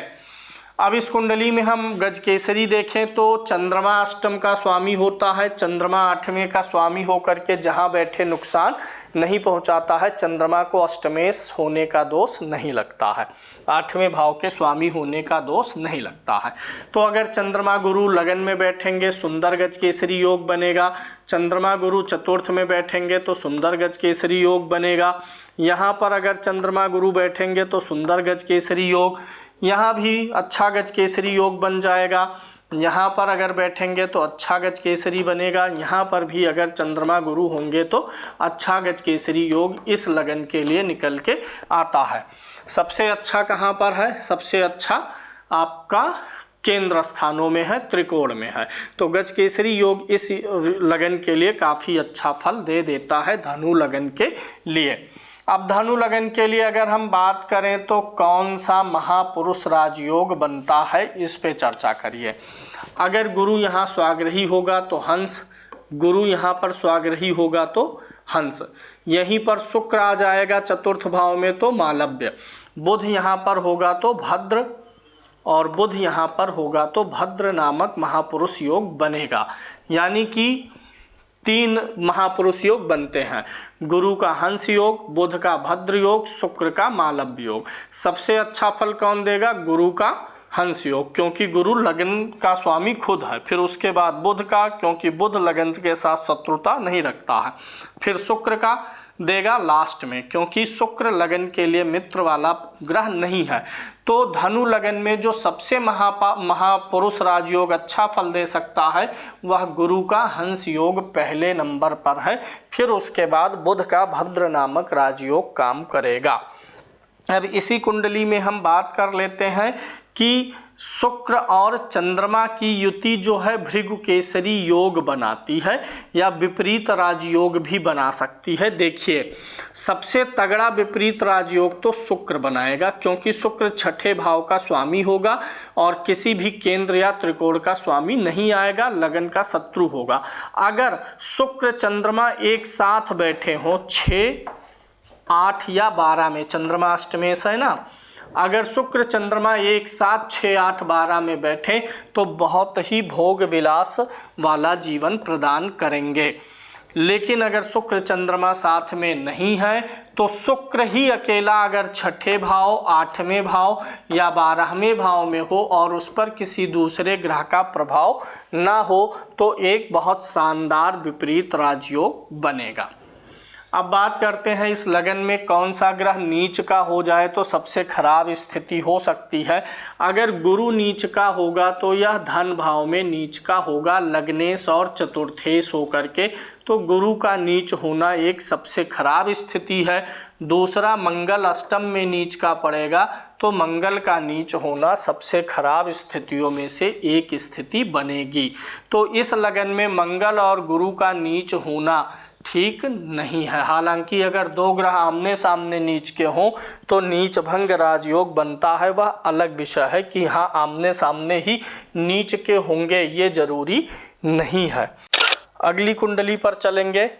अब इस कुंडली में हम गजकेसरी देखें तो चंद्रमा अष्टम का स्वामी होता है, चंद्रमा आठवें का स्वामी होकर के जहाँ बैठे नुकसान नहीं पहुँचाता है, चंद्रमा को अष्टमेश होने का दोष नहीं लगता है, आठवें भाव के स्वामी होने का दोष नहीं लगता है। तो अगर चंद्रमा गुरु लगन में बैठेंगे सुंदर गजकेसरी योग बनेगा, चंद्रमा गुरु चतुर्थ में बैठेंगे तो सुंदर गजकेसरी योग बनेगा, यहाँ पर अगर चंद्रमा गुरु बैठेंगे तो सुंदर गजकेसरी योग, यहाँ भी अच्छा गजकेसरी योग बन जाएगा, यहाँ पर अगर बैठेंगे तो अच्छा गजकेसरी बनेगा, यहाँ पर भी अगर चंद्रमा गुरु होंगे तो अच्छा गजकेसरी योग इस लगन के लिए निकल के आता है। सबसे अच्छा कहाँ पर है? सबसे अच्छा आपका केंद्र स्थानों में है, त्रिकोण में है। तो गजकेसरी योग इस लगन के लिए काफ़ी अच्छा फल दे देता है धनु लगन के लिए। अब धनु लगन के लिए अगर हम बात करें तो कौन सा महापुरुष राजयोग बनता है, इस पे चर्चा करिए। अगर गुरु यहाँ स्वाग्रही होगा तो हंस, गुरु यहाँ पर स्वाग्रही होगा तो हंस, यहीं पर शुक्र आ जाएगा चतुर्थ भाव में तो मालव्य, बुध यहाँ पर होगा तो भद्र, और बुध यहाँ पर होगा तो भद्र नामक महापुरुष योग बनेगा। यानी कि 3 महापुरुष योग बनते हैं, गुरु का हंस योग, बुध का भद्र योग, शुक्र का मालव्य योग। सबसे अच्छा फल कौन देगा? गुरु का हंस योग, क्योंकि गुरु लगन का स्वामी खुद है, फिर उसके बाद बुध का, क्योंकि बुध लगन के साथ शत्रुता नहीं रखता है, फिर शुक्र का देगा लास्ट में, क्योंकि शुक्र लगन के लिए मित्र वाला ग्रह नहीं है। तो धनु लगन में जो सबसे महापुरुष राजयोग अच्छा फल दे सकता है वह गुरु का हंस योग पहले नंबर पर है, फिर उसके बाद बुध का भद्र नामक राजयोग काम करेगा। अब इसी कुंडली में हम बात कर लेते हैं कि शुक्र और चंद्रमा की युति जो है भृगु केसरी योग बनाती है या विपरीत राजयोग भी बना सकती है। देखिए, सबसे तगड़ा विपरीत राजयोग तो शुक्र बनाएगा, क्योंकि शुक्र छठे भाव का स्वामी होगा और किसी भी केंद्र या त्रिकोण का स्वामी नहीं आएगा, लगन का शत्रु होगा। अगर शुक्र चंद्रमा एक साथ बैठे हों 6, 8 या 12 में, चंद्रमा अष्टमेश है ना, अगर शुक्र चंद्रमा एक साथ 6, 8, 12 में बैठे तो बहुत ही भोग विलास वाला जीवन प्रदान करेंगे। लेकिन अगर शुक्र चंद्रमा साथ में नहीं है तो शुक्र ही अकेला अगर छठे भाव, 8वें भाव या 12वें भाव में हो और उस पर किसी दूसरे ग्रह का प्रभाव ना हो तो एक बहुत शानदार विपरीत राजयोग बनेगा। अब बात करते हैं इस लगन में कौन सा ग्रह नीच का हो जाए तो सबसे खराब स्थिति हो सकती है। अगर गुरु नीच का होगा तो यह धन भाव में नीच का होगा, लग्नेश और चतुर्थेश होकर के, तो गुरु का नीच होना एक सबसे खराब स्थिति है। दूसरा, मंगल अष्टम में नीच का पड़ेगा तो मंगल का नीच होना सबसे खराब स्थितियों में से एक स्थिति बनेगी। तो इस लगन में मंगल और गुरु का नीच होना ठीक नहीं है। हालांकि अगर 2 ग्रह आमने सामने नीच के हों तो नीच भंग राजयोग बनता है, वह अलग विषय है कि हाँ आमने सामने ही नीच के होंगे ये जरूरी नहीं है। अगली कुंडली पर चलेंगे,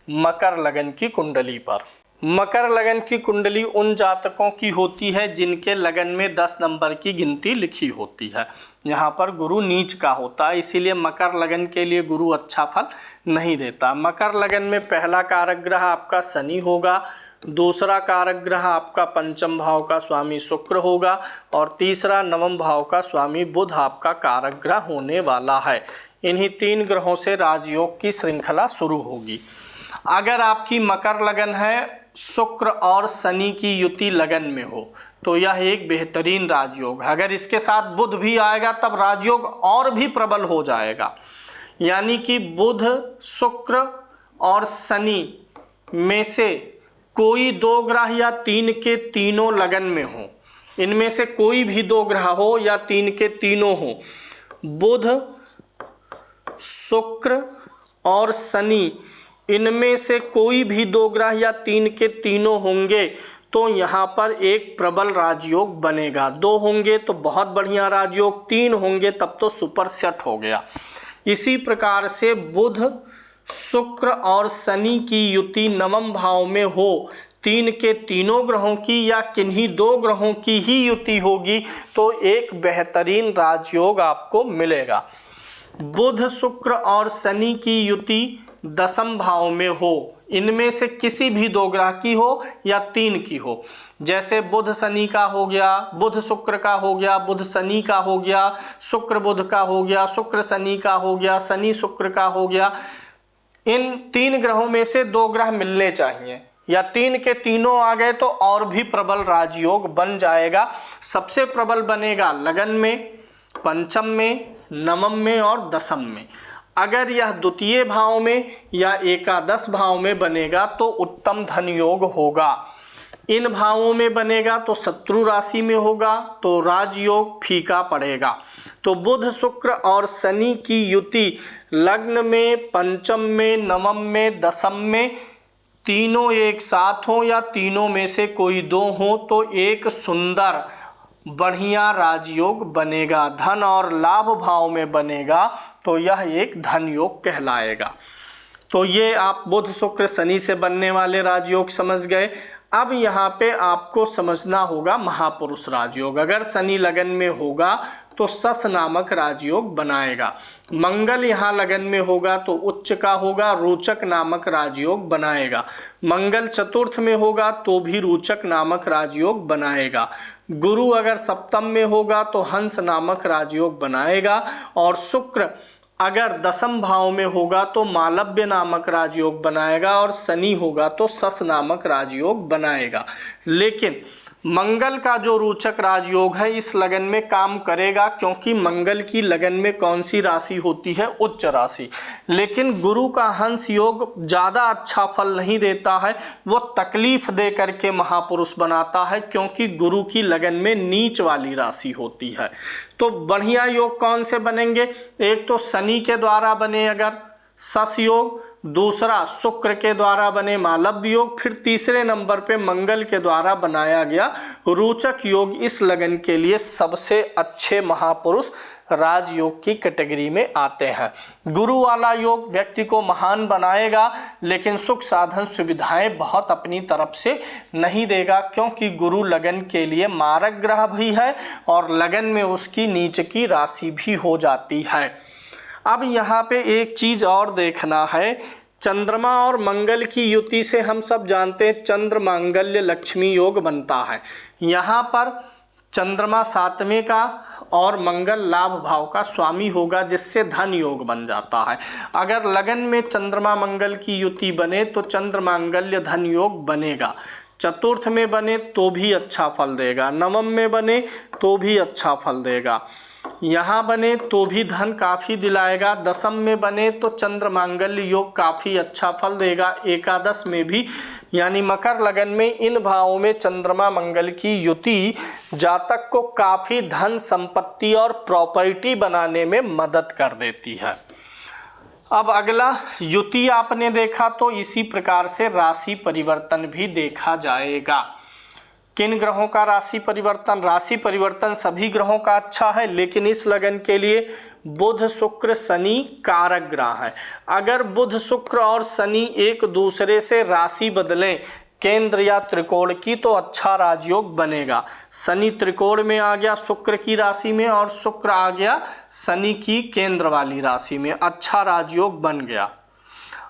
मकर लगन की कुंडली पर। मकर लगन की कुंडली उन जातकों की होती है जिनके लगन में 10 नंबर की गिनती लिखी होती है। यहाँ पर गुरु नीच का होता है, इसीलिए मकर लगन के लिए गुरु अच्छा फल नहीं देता। मकर लगन में पहला कारक ग्रह आपका शनि होगा, दूसरा कारक ग्रह आपका पंचम भाव का स्वामी शुक्र होगा और तीसरा नवम भाव का स्वामी बुध आपका कारक ग्रह होने वाला है। इन्हीं 3 ग्रहों से राजयोग की श्रृंखला शुरू होगी। अगर आपकी मकर लगन है, शुक्र और शनि की युति लगन में हो तो यह एक बेहतरीन राजयोग है। अगर इसके साथ बुध भी आएगा तब राजयोग और भी प्रबल हो जाएगा। यानी कि बुध, शुक्र और शनि में से कोई 2 ग्रह या 3 के तीनों लगन में हो, इनमें से कोई भी 2 ग्रह हो या 3 के तीनों हो, बुध, शुक्र और शनि इनमें से कोई भी 2 ग्रह या 3 के तीनों होंगे तो यहाँ पर एक प्रबल राजयोग बनेगा। 2 होंगे तो बहुत बढ़िया राजयोग, 3 होंगे तब तो सुपर सेट हो गया। इसी प्रकार से बुध, शुक्र और शनि की युति नवम भाव में हो तीन के तीनों ग्रहों की या किन्हीं दो ग्रहों की ही युति होगी तो एक बेहतरीन राजयोग आपको मिलेगा। बुध शुक्र और शनि की युति दशम भाव में हो, इनमें से किसी भी दो ग्रह की हो या तीन की हो, जैसे बुध शनि का हो गया, बुध शुक्र का हो गया, बुध शनि का हो गया, शुक्र बुध का हो गया, शुक्र शनि का हो गया, शनि शुक्र का हो गया, इन तीन ग्रहों में से दो ग्रह मिलने चाहिए, या तीन के तीनों आ गए तो और भी प्रबल राजयोग बन जाएगा। सबसे प्रबल बनेगा लगन में, पंचम में, नवम में और दशम में। अगर यह द्वितीय भाव में या एकादश भाव में बनेगा तो उत्तम धन योग होगा। इन भावों में बनेगा तो शत्रु राशि में होगा तो राजयोग फीका पड़ेगा। तो बुध शुक्र और शनि की युति लग्न में, पंचम में, नवम में, दशम में तीनों एक साथ हो या तीनों में से कोई दो हो तो एक सुंदर बढ़िया राजयोग बनेगा। धन और लाभ भाव में बनेगा तो यह एक धन योग कहलाएगा। तो ये आप बुध शुक्र शनि से बनने वाले राजयोग समझ गए। अब यहाँ पे आपको समझना होगा महापुरुष राजयोग। अगर शनि लगन में होगा तो सस नामक राजयोग बनाएगा। मंगल यहाँ लगन में होगा तो उच्च का होगा, रोचक नामक राजयोग बनाएगा। मंगल चतुर्थ में होगा तो भी रोचक नामक राजयोग बनाएगा। गुरु अगर सप्तम में होगा तो हंस नामक राजयोग बनाएगा। और शुक्र अगर दशम भाव में होगा तो मालव्य नामक राजयोग बनाएगा। और शनि होगा तो सस नामक राजयोग बनाएगा। लेकिन मंगल का जो रोचक राजयोग है इस लगन में काम करेगा, क्योंकि मंगल की लगन में कौन सी राशि होती है? उच्च राशि। लेकिन गुरु का हंस योग ज़्यादा अच्छा फल नहीं देता है, वो तकलीफ दे करके महापुरुष बनाता है, क्योंकि गुरु की लगन में नीच वाली राशि होती है। तो बढ़िया योग कौन से बनेंगे? एक तो शनि के द्वारा बने अगर सस योग, दूसरा शुक्र के द्वारा बने मालव्य योग, फिर तीसरे नंबर पे मंगल के द्वारा बनाया गया रोचक योग इस लगन के लिए सबसे अच्छे महापुरुष राजयोग की कैटेगरी में आते हैं। गुरु वाला योग व्यक्ति को महान बनाएगा, लेकिन सुख साधन सुविधाएं बहुत अपनी तरफ से नहीं देगा, क्योंकि गुरु लगन के लिए मारक ग्रह भी है और लगन में उसकी नीच की राशि भी हो जाती है। अब यहाँ पे एक चीज और देखना है, चंद्रमा और मंगल की युति से हम सब जानते हैं चंद्र मांगल्य लक्ष्मी योग बनता है। यहाँ पर चंद्रमा सातवें का और मंगल लाभ भाव का स्वामी होगा, जिससे धन योग बन जाता है। अगर लगन में चंद्रमा मंगल की युति बने तो चंद्र मांगल्य धन योग बनेगा। चतुर्थ में बने तो भी अच्छा फल देगा, नवम में बने तो भी अच्छा फल देगा, यहाँ बने तो भी धन काफ़ी दिलाएगा, दशम में बने तो चंद्र मांगल्य योग काफ़ी अच्छा फल देगा, एकादश में भी यानी मकर लगन में इन भावों में चंद्रमा मंगल की युति जातक को काफ़ी धन संपत्ति और प्रॉपर्टी बनाने में मदद कर देती है। अब अगला युति आपने देखा, तो इसी प्रकार से राशि परिवर्तन भी देखा जाएगा। किन ग्रहों का राशि परिवर्तन? राशि परिवर्तन सभी ग्रहों का अच्छा है, लेकिन इस लगन के लिए बुध शुक्र शनि कारक ग्रह है। अगर बुध शुक्र और शनि एक दूसरे से राशि बदलें केंद्र या त्रिकोण की तो अच्छा राजयोग बनेगा। शनि त्रिकोण में आ गया शुक्र की राशि में और शुक्र आ गया शनि की केंद्र वाली राशि में, अच्छा राजयोग बन गया।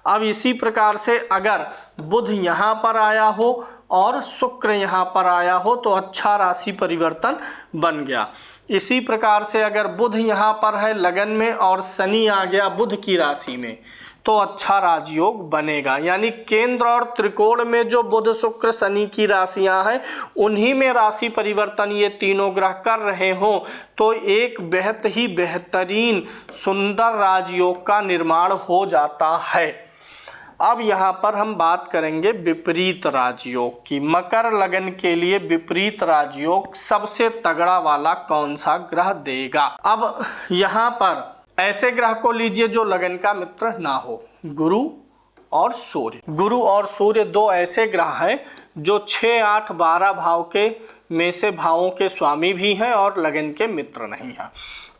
अब इसी प्रकार से अगर बुध यहाँ पर आया हो और शुक्र यहाँ पर आया हो तो अच्छा राशि परिवर्तन बन गया। इसी प्रकार से अगर बुध यहाँ पर है लगन में और शनि आ गया बुध की राशि में तो अच्छा राजयोग बनेगा। यानी केंद्र और त्रिकोण में जो बुध शुक्र शनि की राशियां हैं उन्हीं में राशि परिवर्तन ये तीनों ग्रह कर रहे हों तो एक बेहद ही बेहतरीन सुंदर राजयोग का निर्माण हो जाता है। अब यहाँ पर हम बात करेंगे विपरीत राजयोग की। मकर लगन के लिए विपरीत राजयोग सबसे तगड़ा वाला कौन सा ग्रह देगा? अब यहाँ पर ऐसे ग्रह को लीजिए जो लगन का मित्र ना हो, गुरु और सूर्य। गुरु और सूर्य दो ऐसे ग्रह हैं जो 6, 8, 12 भाव के में से भावों के स्वामी भी हैं और लगन के मित्र नहीं हैं।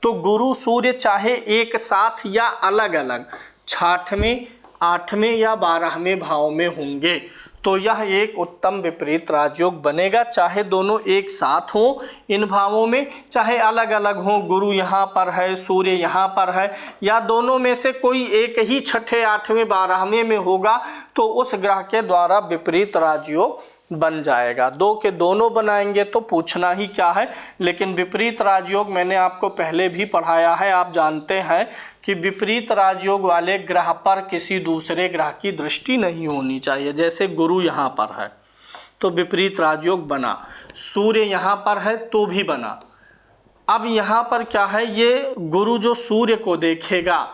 तो गुरु सूर्य चाहे एक साथ या अलग अलग 6वें, 8वें या 12वें भाव में होंगे तो यह एक उत्तम विपरीत राजयोग बनेगा, चाहे दोनों एक साथ हों इन भावों में, चाहे अलग अलग हों, गुरु यहाँ पर है, सूर्य यहाँ पर है, या दोनों में से कोई एक ही छठे, आठवें, 12वें में होगा तो उस ग्रह के द्वारा विपरीत राजयोग बन जाएगा। दो के दोनों बनाएंगे तो पूछना ही क्या है। लेकिन विपरीत राजयोग मैंने आपको पहले भी पढ़ाया है, आप जानते हैं कि विपरीत राजयोग वाले ग्रह पर किसी दूसरे ग्रह की दृष्टि नहीं होनी चाहिए। जैसे गुरु यहाँ पर है तो विपरीत राजयोग बना, सूर्य यहाँ पर है तो भी बना। अब यहाँ पर क्या है, ये गुरु जो सूर्य को देखेगा,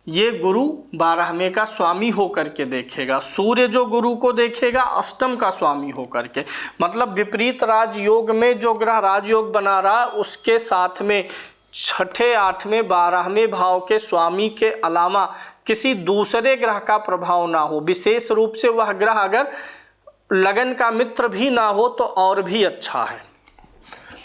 ये गुरु 12वें का स्वामी होकर के देखेगा, सूर्य जो गुरु को देखेगा अष्टम का स्वामी होकर के। मतलब विपरीत राजयोग में जो ग्रह राजयोग बना रहा उसके साथ में छठे, 8वें, 12वें भाव के स्वामी के अलावा किसी दूसरे ग्रह का प्रभाव ना हो। विशेष रूप से वह ग्रह अगर लगन का मित्र भी ना हो तो और भी अच्छा है।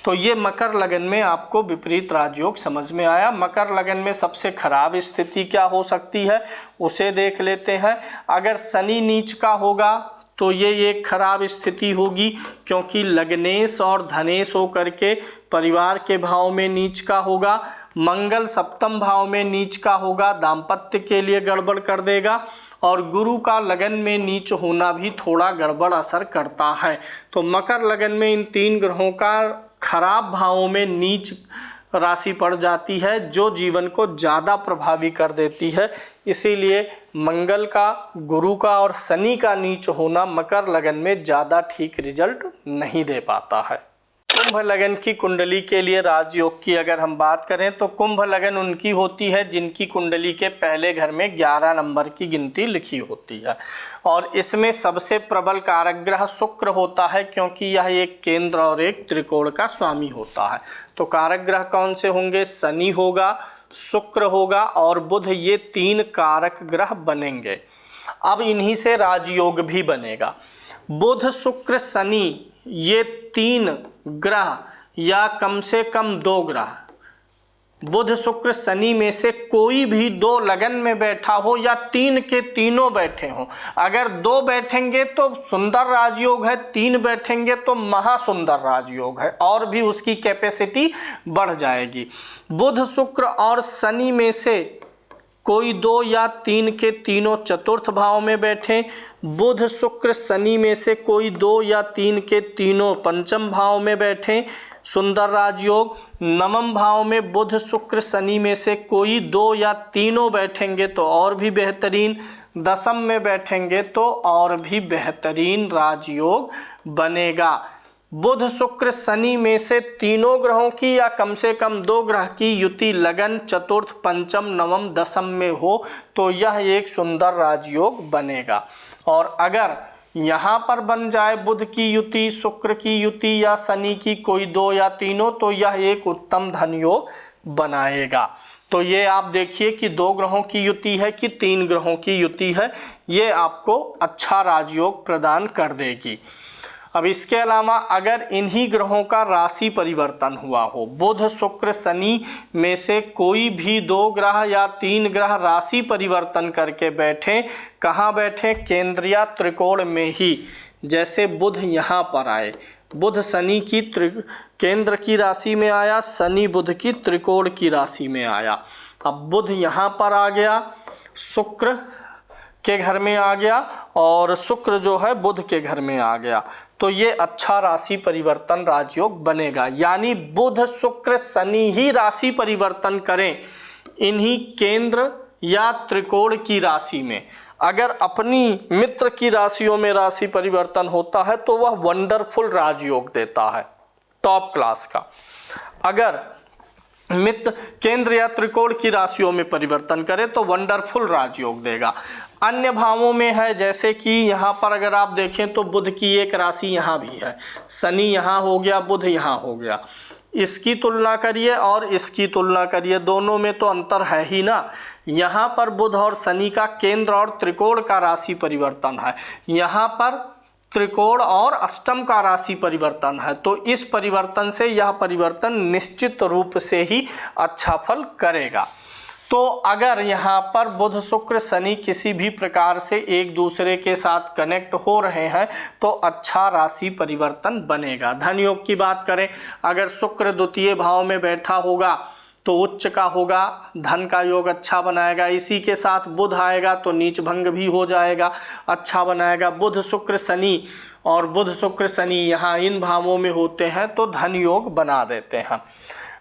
तो ये मकर लगन में आपको विपरीत राजयोग समझ में आया। मकर लगन में सबसे खराब स्थिति क्या हो सकती है उसे देख लेते हैं। अगर शनि नीच का होगा तो ये एक खराब स्थिति होगी, क्योंकि लग्नेश और धनेश होकर के परिवार के भाव में नीच का होगा। मंगल सप्तम भाव में नीच का होगा, दाम्पत्य के लिए गड़बड़ कर देगा। और गुरु का लगन में नीच होना भी थोड़ा गड़बड़ असर करता है। तो मकर लगन में इन 3 ग्रहों का खराब भावों में नीच राशि पड़ जाती है, जो जीवन को ज़्यादा प्रभावी कर देती है। इसीलिए मंगल का, गुरु का और शनि का नीच होना मकर लगन में ज़्यादा ठीक रिजल्ट नहीं दे पाता है। कुंभ लगन की कुंडली के लिए राजयोग की अगर हम बात करें तो कुंभ लगन उनकी होती है जिनकी कुंडली के पहले घर में 11 नंबर की गिनती लिखी होती है। और इसमें सबसे प्रबल कारक ग्रह शुक्र होता है, क्योंकि यह एक केंद्र और एक त्रिकोण का स्वामी होता है। तो कारक ग्रह कौन से होंगे? शनि होगा, शुक्र होगा और बुध। ये 3 कारक ग्रह बनेंगे। अब इन्हीं से राजयोग भी बनेगा। बुध, शुक्र, शनि, ये 3 ग्रह या कम से कम 2 ग्रह, बुध, शुक्र, शनि में से कोई भी 2 लगन में बैठा हो या 3 के तीनों बैठे हों। अगर 2 बैठेंगे तो सुंदर राजयोग है, 3 बैठेंगे तो महासुंदर राजयोग है, और भी उसकी कैपेसिटी बढ़ जाएगी। बुध, शुक्र और शनि में से कोई 2 या 3 के तीनों चतुर्थ भाव में बैठे, बुध, शुक्र, शनि में से कोई 2 या 3 के तीनों पंचम भाव में बैठे, सुंदर राजयोग। नवम भाव में बुध, शुक्र, शनि में से कोई 2 या तीनों बैठेंगे तो और भी बेहतरीन। दशम में बैठेंगे तो और भी बेहतरीन राजयोग बनेगा। बुध, शुक्र, शनि में से तीनों ग्रहों की या कम से कम 2 ग्रह की युति लगन, चतुर्थ, पंचम, नवम, दशम में हो तो यह एक सुंदर राजयोग बनेगा। और अगर यहाँ पर बन जाए बुध की युति, शुक्र की युति या शनि की कोई 2 या तीनों, तो यह एक उत्तम धन योग बनाएगा। तो ये आप देखिए कि 2 ग्रहों की युति है कि 3 ग्रहों की युति है, ये आपको अच्छा राजयोग प्रदान कर देगी। अब इसके अलावा अगर इन्हीं ग्रहों का राशि परिवर्तन हुआ हो, बुध, शुक्र, शनि में से कोई भी 2 ग्रह या 3 ग्रह राशि परिवर्तन करके बैठे, कहाँ बैठे? केंद्र या त्रिकोण में ही। जैसे बुध यहाँ पर आए, बुध शनि की केंद्र की राशि में आया, शनि बुध की त्रिकोण की राशि में आया। अब बुध यहाँ पर आ गया, शुक्र के घर में आ गया और शुक्र जो है बुध के घर में आ गया, तो ये अच्छा राशि परिवर्तन राजयोग बनेगा। यानी बुध, शुक्र, शनि ही राशि परिवर्तन करें इन्हीं केंद्र या त्रिकोण की राशि में। अगर अपनी मित्र की राशियों में राशि परिवर्तन होता है तो वह वंडरफुल राजयोग देता है, टॉप क्लास का। अगर मित्र केंद्र या त्रिकोण की राशियों में परिवर्तन करे तो वंडरफुल राजयोग देगा। अन्य भावों में है, जैसे कि यहाँ पर अगर आप देखें तो बुध की एक राशि यहाँ भी है, शनि यहाँ हो गया, बुध यहाँ हो गया। इसकी तुलना करिए और इसकी तुलना करिए, दोनों में तो अंतर है ही ना। यहाँ पर बुध और शनि का केंद्र और त्रिकोण का राशि परिवर्तन है, यहाँ पर त्रिकोण और अष्टम का राशि परिवर्तन है। तो इस परिवर्तन से यह परिवर्तन निश्चित रूप से ही अच्छा फल करेगा। तो अगर यहाँ पर बुध शुक्र शनि किसी भी प्रकार से एक दूसरे के साथ कनेक्ट हो रहे हैं तो अच्छा राशि परिवर्तन बनेगा। धन योग की बात करें, अगर शुक्र द्वितीय भाव में बैठा होगा तो उच्च का होगा, धन का योग अच्छा बनाएगा। इसी के साथ बुध आएगा तो नीच भंग भी हो जाएगा, अच्छा बनाएगा। बुध शुक्र शनि और बुध शुक्र शनि यहाँ इन भावों में होते हैं तो धन योग बना देते हैं।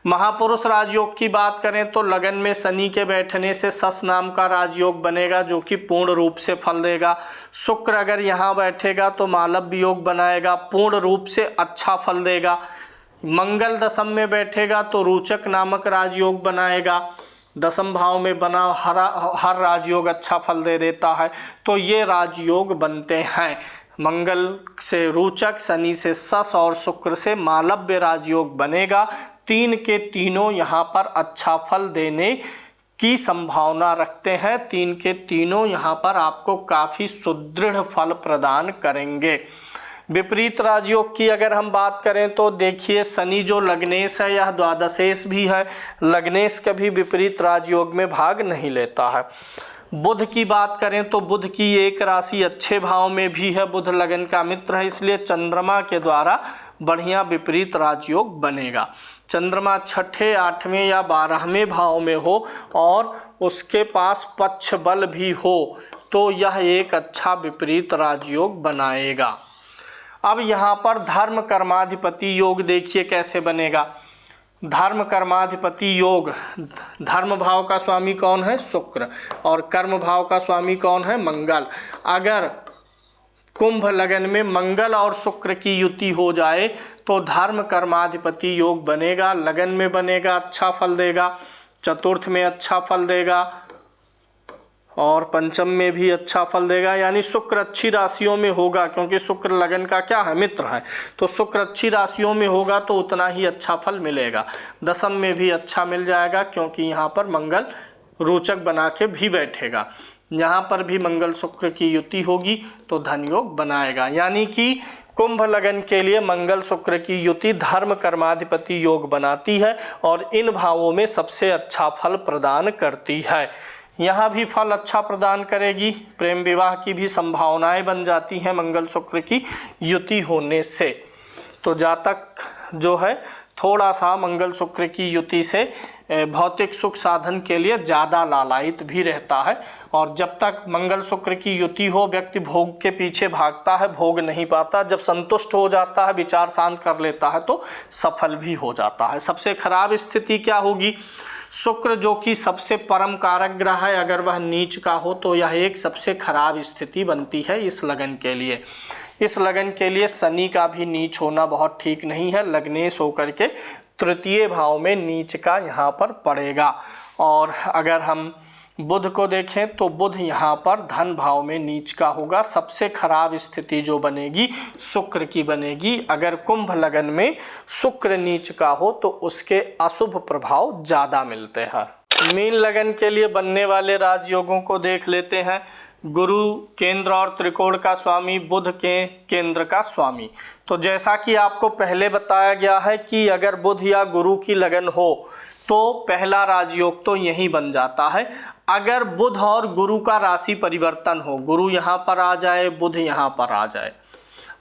महापुरुष राजयोग की बात करें तो लगन में शनि के बैठने से सस नाम का राजयोग बनेगा जो कि पूर्ण रूप से फल देगा। शुक्र अगर यहाँ बैठेगा तो मालव्य योग बनाएगा, पूर्ण रूप से अच्छा फल देगा। मंगल दशम में बैठेगा तो रोचक नामक राजयोग बनाएगा। दशम भाव में बना हर राजयोग अच्छा फल दे देता है। तो ये राजयोग बनते हैं, मंगल से रोचक, शनि से सस और शुक्र से मालव्य राजयोग बनेगा। तीन के तीनों यहाँ पर अच्छा फल देने की संभावना रखते हैं। तीन के तीनों यहाँ पर आपको काफ़ी सुदृढ़ फल प्रदान करेंगे। विपरीत राजयोग की अगर हम बात करें तो देखिए, शनि जो लग्नेश है यह द्वादशेश भी है। लग्नेश कभी विपरीत राजयोग में भाग नहीं लेता है। बुध की बात करें तो बुध की एक राशि अच्छे भाव में भी है, बुध लगन का मित्र है, इसलिए चंद्रमा के द्वारा बढ़िया विपरीत राजयोग बनेगा। चंद्रमा छठे, आठवें या 12वें भाव में हो और उसके पास पक्ष बल भी हो तो यह एक अच्छा विपरीत राजयोग बनाएगा। अब यहाँ पर धर्म कर्माधिपति योग देखिए कैसे बनेगा। धर्म कर्माधिपति योग, धर्म भाव का स्वामी कौन है? शुक्र, और कर्म भाव का स्वामी कौन है? मंगल। अगर कुंभ लगन में मंगल और शुक्र की युति हो जाए तो धर्म कर्माधिपति योग बनेगा। लगन में बनेगा, अच्छा फल देगा, चतुर्थ में अच्छा फल देगा और पंचम में भी अच्छा फल देगा। यानी शुक्र अच्छी राशियों में होगा, क्योंकि शुक्र लगन का क्या है? मित्र है। तो शुक्र अच्छी राशियों में होगा तो उतना ही अच्छा फल मिलेगा। दशम में भी अच्छा मिल जाएगा, क्योंकि यहाँ पर मंगल रोचक बना के भी बैठेगा। यहाँ पर भी मंगल शुक्र की युति होगी तो धन योग बनाएगा। यानी कि कुंभ लगन के लिए मंगल शुक्र की युति धर्म कर्माधिपति योग बनाती है और इन भावों में सबसे अच्छा फल प्रदान करती है। यहाँ भी फल अच्छा प्रदान करेगी। प्रेम विवाह की भी संभावनाएं बन जाती हैं मंगल शुक्र की युति होने से। तो जातक जो है थोड़ा सा मंगल शुक्र की युति से भौतिक सुख साधन के लिए ज़्यादा लालायित भी रहता है। और जब तक मंगल शुक्र की युति हो व्यक्ति भोग के पीछे भागता है, भोग नहीं पाता। जब संतुष्ट हो जाता है, विचार शांत कर लेता है तो सफल भी हो जाता है। सबसे खराब स्थिति क्या होगी? शुक्र जो कि सबसे परम कारक ग्रह है, अगर वह नीच का हो तो यह एक सबसे खराब स्थिति बनती है इस लगन के लिए। इस लगन के लिए शनि का भी नीच होना बहुत ठीक नहीं है। लग्नेश होकर के तृतीय भाव में नीच का यहाँ पर पड़ेगा। और अगर हम बुध को देखें तो बुध यहाँ पर धन भाव में नीच का होगा। सबसे खराब स्थिति जो बनेगी शुक्र की बनेगी। अगर कुंभ लगन में शुक्र नीच का हो तो उसके अशुभ प्रभाव ज़्यादा मिलते हैं। मीन लगन के लिए बनने वाले राजयोगों को देख लेते हैं। गुरु केंद्र और त्रिकोण का स्वामी, बुध के केंद्र का स्वामी। तो जैसा कि आपको पहले बताया गया है कि अगर बुध या गुरु की लगन हो तो पहला राजयोग तो यही बन जाता है। अगर बुध और गुरु का राशि परिवर्तन हो, गुरु यहाँ पर आ जाए, बुध यहाँ पर आ जाए,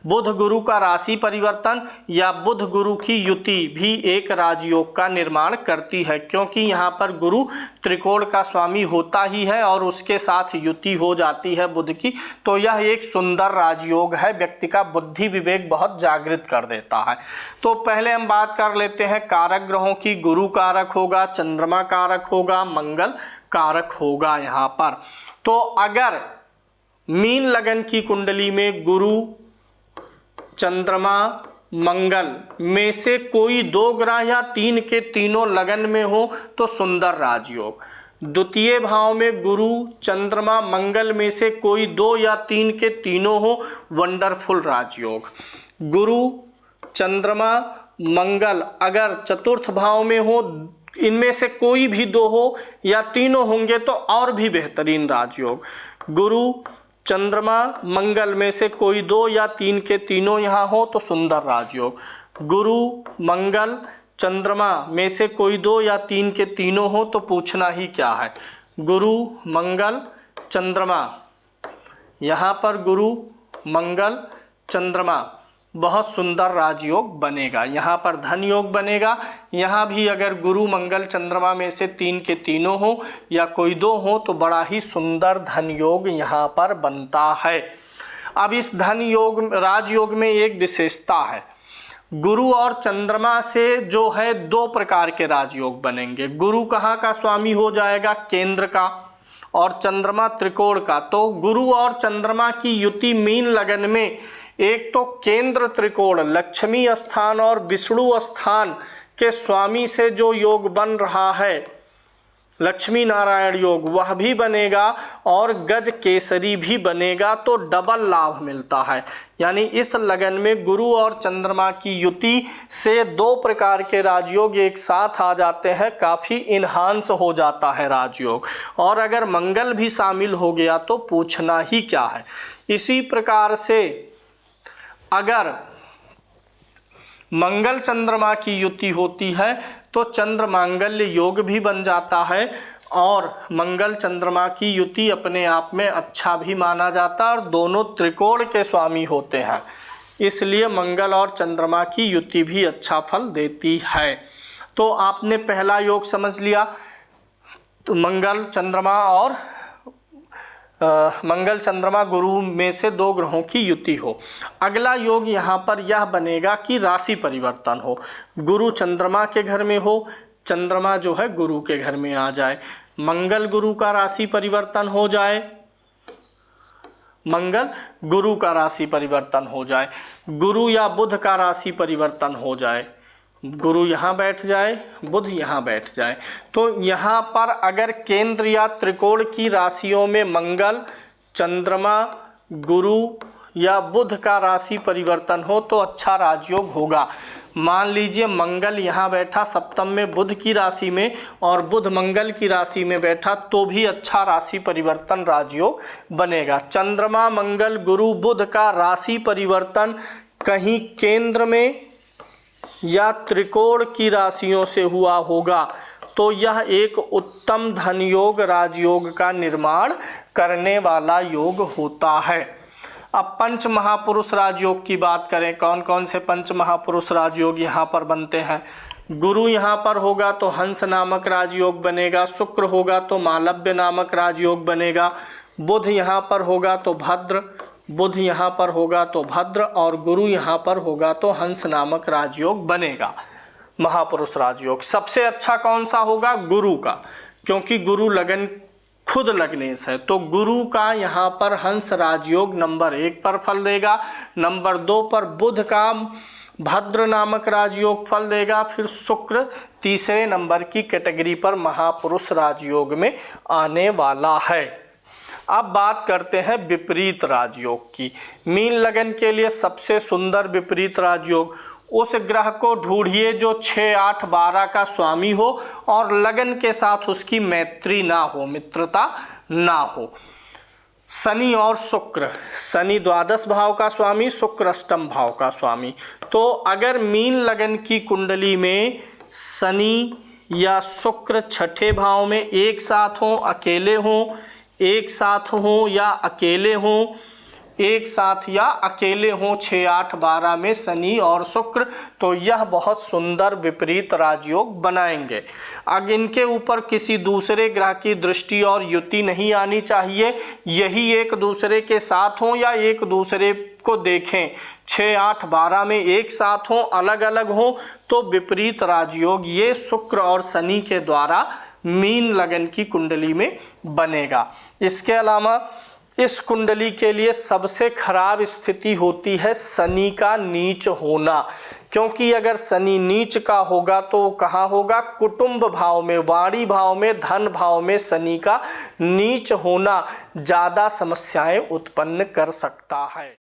बुध गुरु का राशि परिवर्तन या बुध गुरु की युति भी एक राजयोग का निर्माण करती है, क्योंकि यहाँ पर गुरु त्रिकोण का स्वामी होता ही है और उसके साथ युति हो जाती है बुध की। तो यह एक सुंदर राजयोग है, व्यक्ति का बुद्धि विवेक बहुत जागृत कर देता है। तो पहले हम बात कर लेते हैं कारक ग्रहों की। गुरु कारक होगा, चंद्रमा कारक होगा, मंगल कारक होगा यहाँ पर। तो अगर मीन लगन की कुंडली में गुरु, चंद्रमा, मंगल में से कोई दो ग्रह या तीन के तीनों लगन में हो तो सुंदर राजयोग। द्वितीय भाव में गुरु, चंद्रमा, मंगल में से कोई दो या तीन के तीनों हो, वंडरफुल राजयोग। गुरु, चंद्रमा, मंगल अगर चतुर्थ भाव में हो, इनमें से कोई भी दो हो या तीनों होंगे तो और भी बेहतरीन राजयोग। गुरु, चंद्रमा, मंगल में से कोई दो या तीन के तीनों यहाँ हो तो सुंदर राजयोग। गुरु, मंगल, चंद्रमा में से कोई दो या तीन के तीनों हो तो पूछना ही क्या है। गुरु मंगल चंद्रमा, यहाँ पर गुरु मंगल चंद्रमा, बहुत सुंदर राजयोग बनेगा। यहाँ पर धन योग बनेगा। यहाँ भी अगर गुरु मंगल चंद्रमा में से तीन के तीनों हो या कोई दो हो तो बड़ा ही सुंदर धन योग यहाँ पर बनता है। अब इस धन योग राजयोग में एक विशेषता है, गुरु और चंद्रमा से जो है दो प्रकार के राजयोग बनेंगे। गुरु कहाँ का स्वामी हो जाएगा? केंद्र का, और चंद्रमा त्रिकोण का। तो गुरु और चंद्रमा की युति मीन लगन में एक तो केंद्र त्रिकोण लक्ष्मी स्थान और विष्णु स्थान के स्वामी से जो योग बन रहा है, लक्ष्मी नारायण योग, वह भी बनेगा और गज केसरी भी बनेगा, तो डबल लाभ मिलता है। यानी इस लगन में गुरु और चंद्रमा की युति से दो प्रकार के राजयोग एक साथ आ जाते हैं, काफ़ी इन्हांस हो जाता है राजयोग। और अगर मंगल भी शामिल हो गया तो पूछना ही क्या है। इसी प्रकार से अगर मंगल चंद्रमा की युति होती है तो चंद्र मांगल्य योग भी बन जाता है, और मंगल चंद्रमा की युति अपने आप में अच्छा भी माना जाता है और दोनों त्रिकोण के स्वामी होते हैं, इसलिए मंगल और चंद्रमा की युति भी अच्छा फल देती है। तो आपने पहला योग समझ लिया, तो मंगल चंद्रमा और मंगल चंद्रमा गुरु में से दो ग्रहों की युति हो। अगला योग यहाँ पर यह बनेगा कि राशि परिवर्तन हो, गुरु चंद्रमा के घर में हो, चंद्रमा जो है गुरु के घर में आ जाए, मंगल गुरु का राशि परिवर्तन हो जाए, मंगल गुरु का राशि परिवर्तन हो जाए, गुरु या बुध का राशि परिवर्तन हो जाए, गुरु यहाँ बैठ जाए, बुध यहाँ बैठ जाए। तो यहाँ पर अगर केंद्र या त्रिकोण की राशियों में मंगल, चंद्रमा, गुरु या बुध का राशि परिवर्तन हो तो अच्छा राजयोग होगा। मान लीजिए मंगल यहाँ बैठा सप्तम में बुध की राशि में और बुध मंगल की राशि में बैठा तो भी अच्छा राशि परिवर्तन राजयोग बनेगा। चंद्रमा मंगल गुरु बुध का राशि परिवर्तन कहीं केंद्र में या त्रिकोण की राशियों से हुआ होगा तो यह एक उत्तम धन योग राजयोग का निर्माण करने वाला योग होता है। अब पंच महापुरुष राजयोग की बात करें, कौन कौन से पंच महापुरुष राजयोग यहाँ पर बनते हैं। गुरु यहाँ पर होगा तो हंस नामक राजयोग बनेगा, शुक्र होगा तो मालव्य नामक राजयोग बनेगा, बुध यहाँ पर होगा तो भद्र, बुध यहाँ पर होगा तो भद्र, और गुरु यहाँ पर होगा तो हंस नामक राजयोग बनेगा। महापुरुष राजयोग सबसे अच्छा कौन सा होगा? गुरु का, क्योंकि गुरु लगन खुद लगनेश है, तो गुरु का यहाँ पर हंस राजयोग नंबर 1 पर फल देगा, नंबर 2 पर बुध का भद्र नामक राजयोग फल देगा, फिर शुक्र तीसरे नंबर की कैटेगरी पर महापुरुष राजयोग में आने वाला है। अब बात करते हैं विपरीत राजयोग की। मीन लगन के लिए सबसे सुंदर विपरीत राजयोग, उस ग्रह को ढूंढिए जो 6, 8, 12 का स्वामी हो और लगन के साथ उसकी मैत्री ना हो, मित्रता ना हो। शनि और शुक्र, शनि द्वादश भाव का स्वामी, शुक्र अष्टम भाव का स्वामी। तो अगर मीन लगन की कुंडली में शनि या शुक्र छठे भाव में एक साथ हों, अकेले हों, एक साथ हों या अकेले हों, एक साथ या अकेले हों 6, 8, 12 में शनि और शुक्र, तो यह बहुत सुंदर विपरीत राजयोग बनाएंगे। अब इनके ऊपर किसी दूसरे ग्रह की दृष्टि और युति नहीं आनी चाहिए, यही एक दूसरे के साथ हों या एक दूसरे को देखें, 6, 8, 12 में एक साथ हों, अलग अलग हों, तो विपरीत राजयोग ये शुक्र और शनि के द्वारा मीन लगन की कुंडली में बनेगा। इसके अलावा इस कुंडली के लिए सबसे खराब स्थिति होती है शनि का नीच होना, क्योंकि अगर शनि नीच का होगा तो कहाँ होगा? कुटुंब भाव में, वाणी भाव में, धन भाव में शनि का नीच होना ज़्यादा समस्याएं उत्पन्न कर सकता है।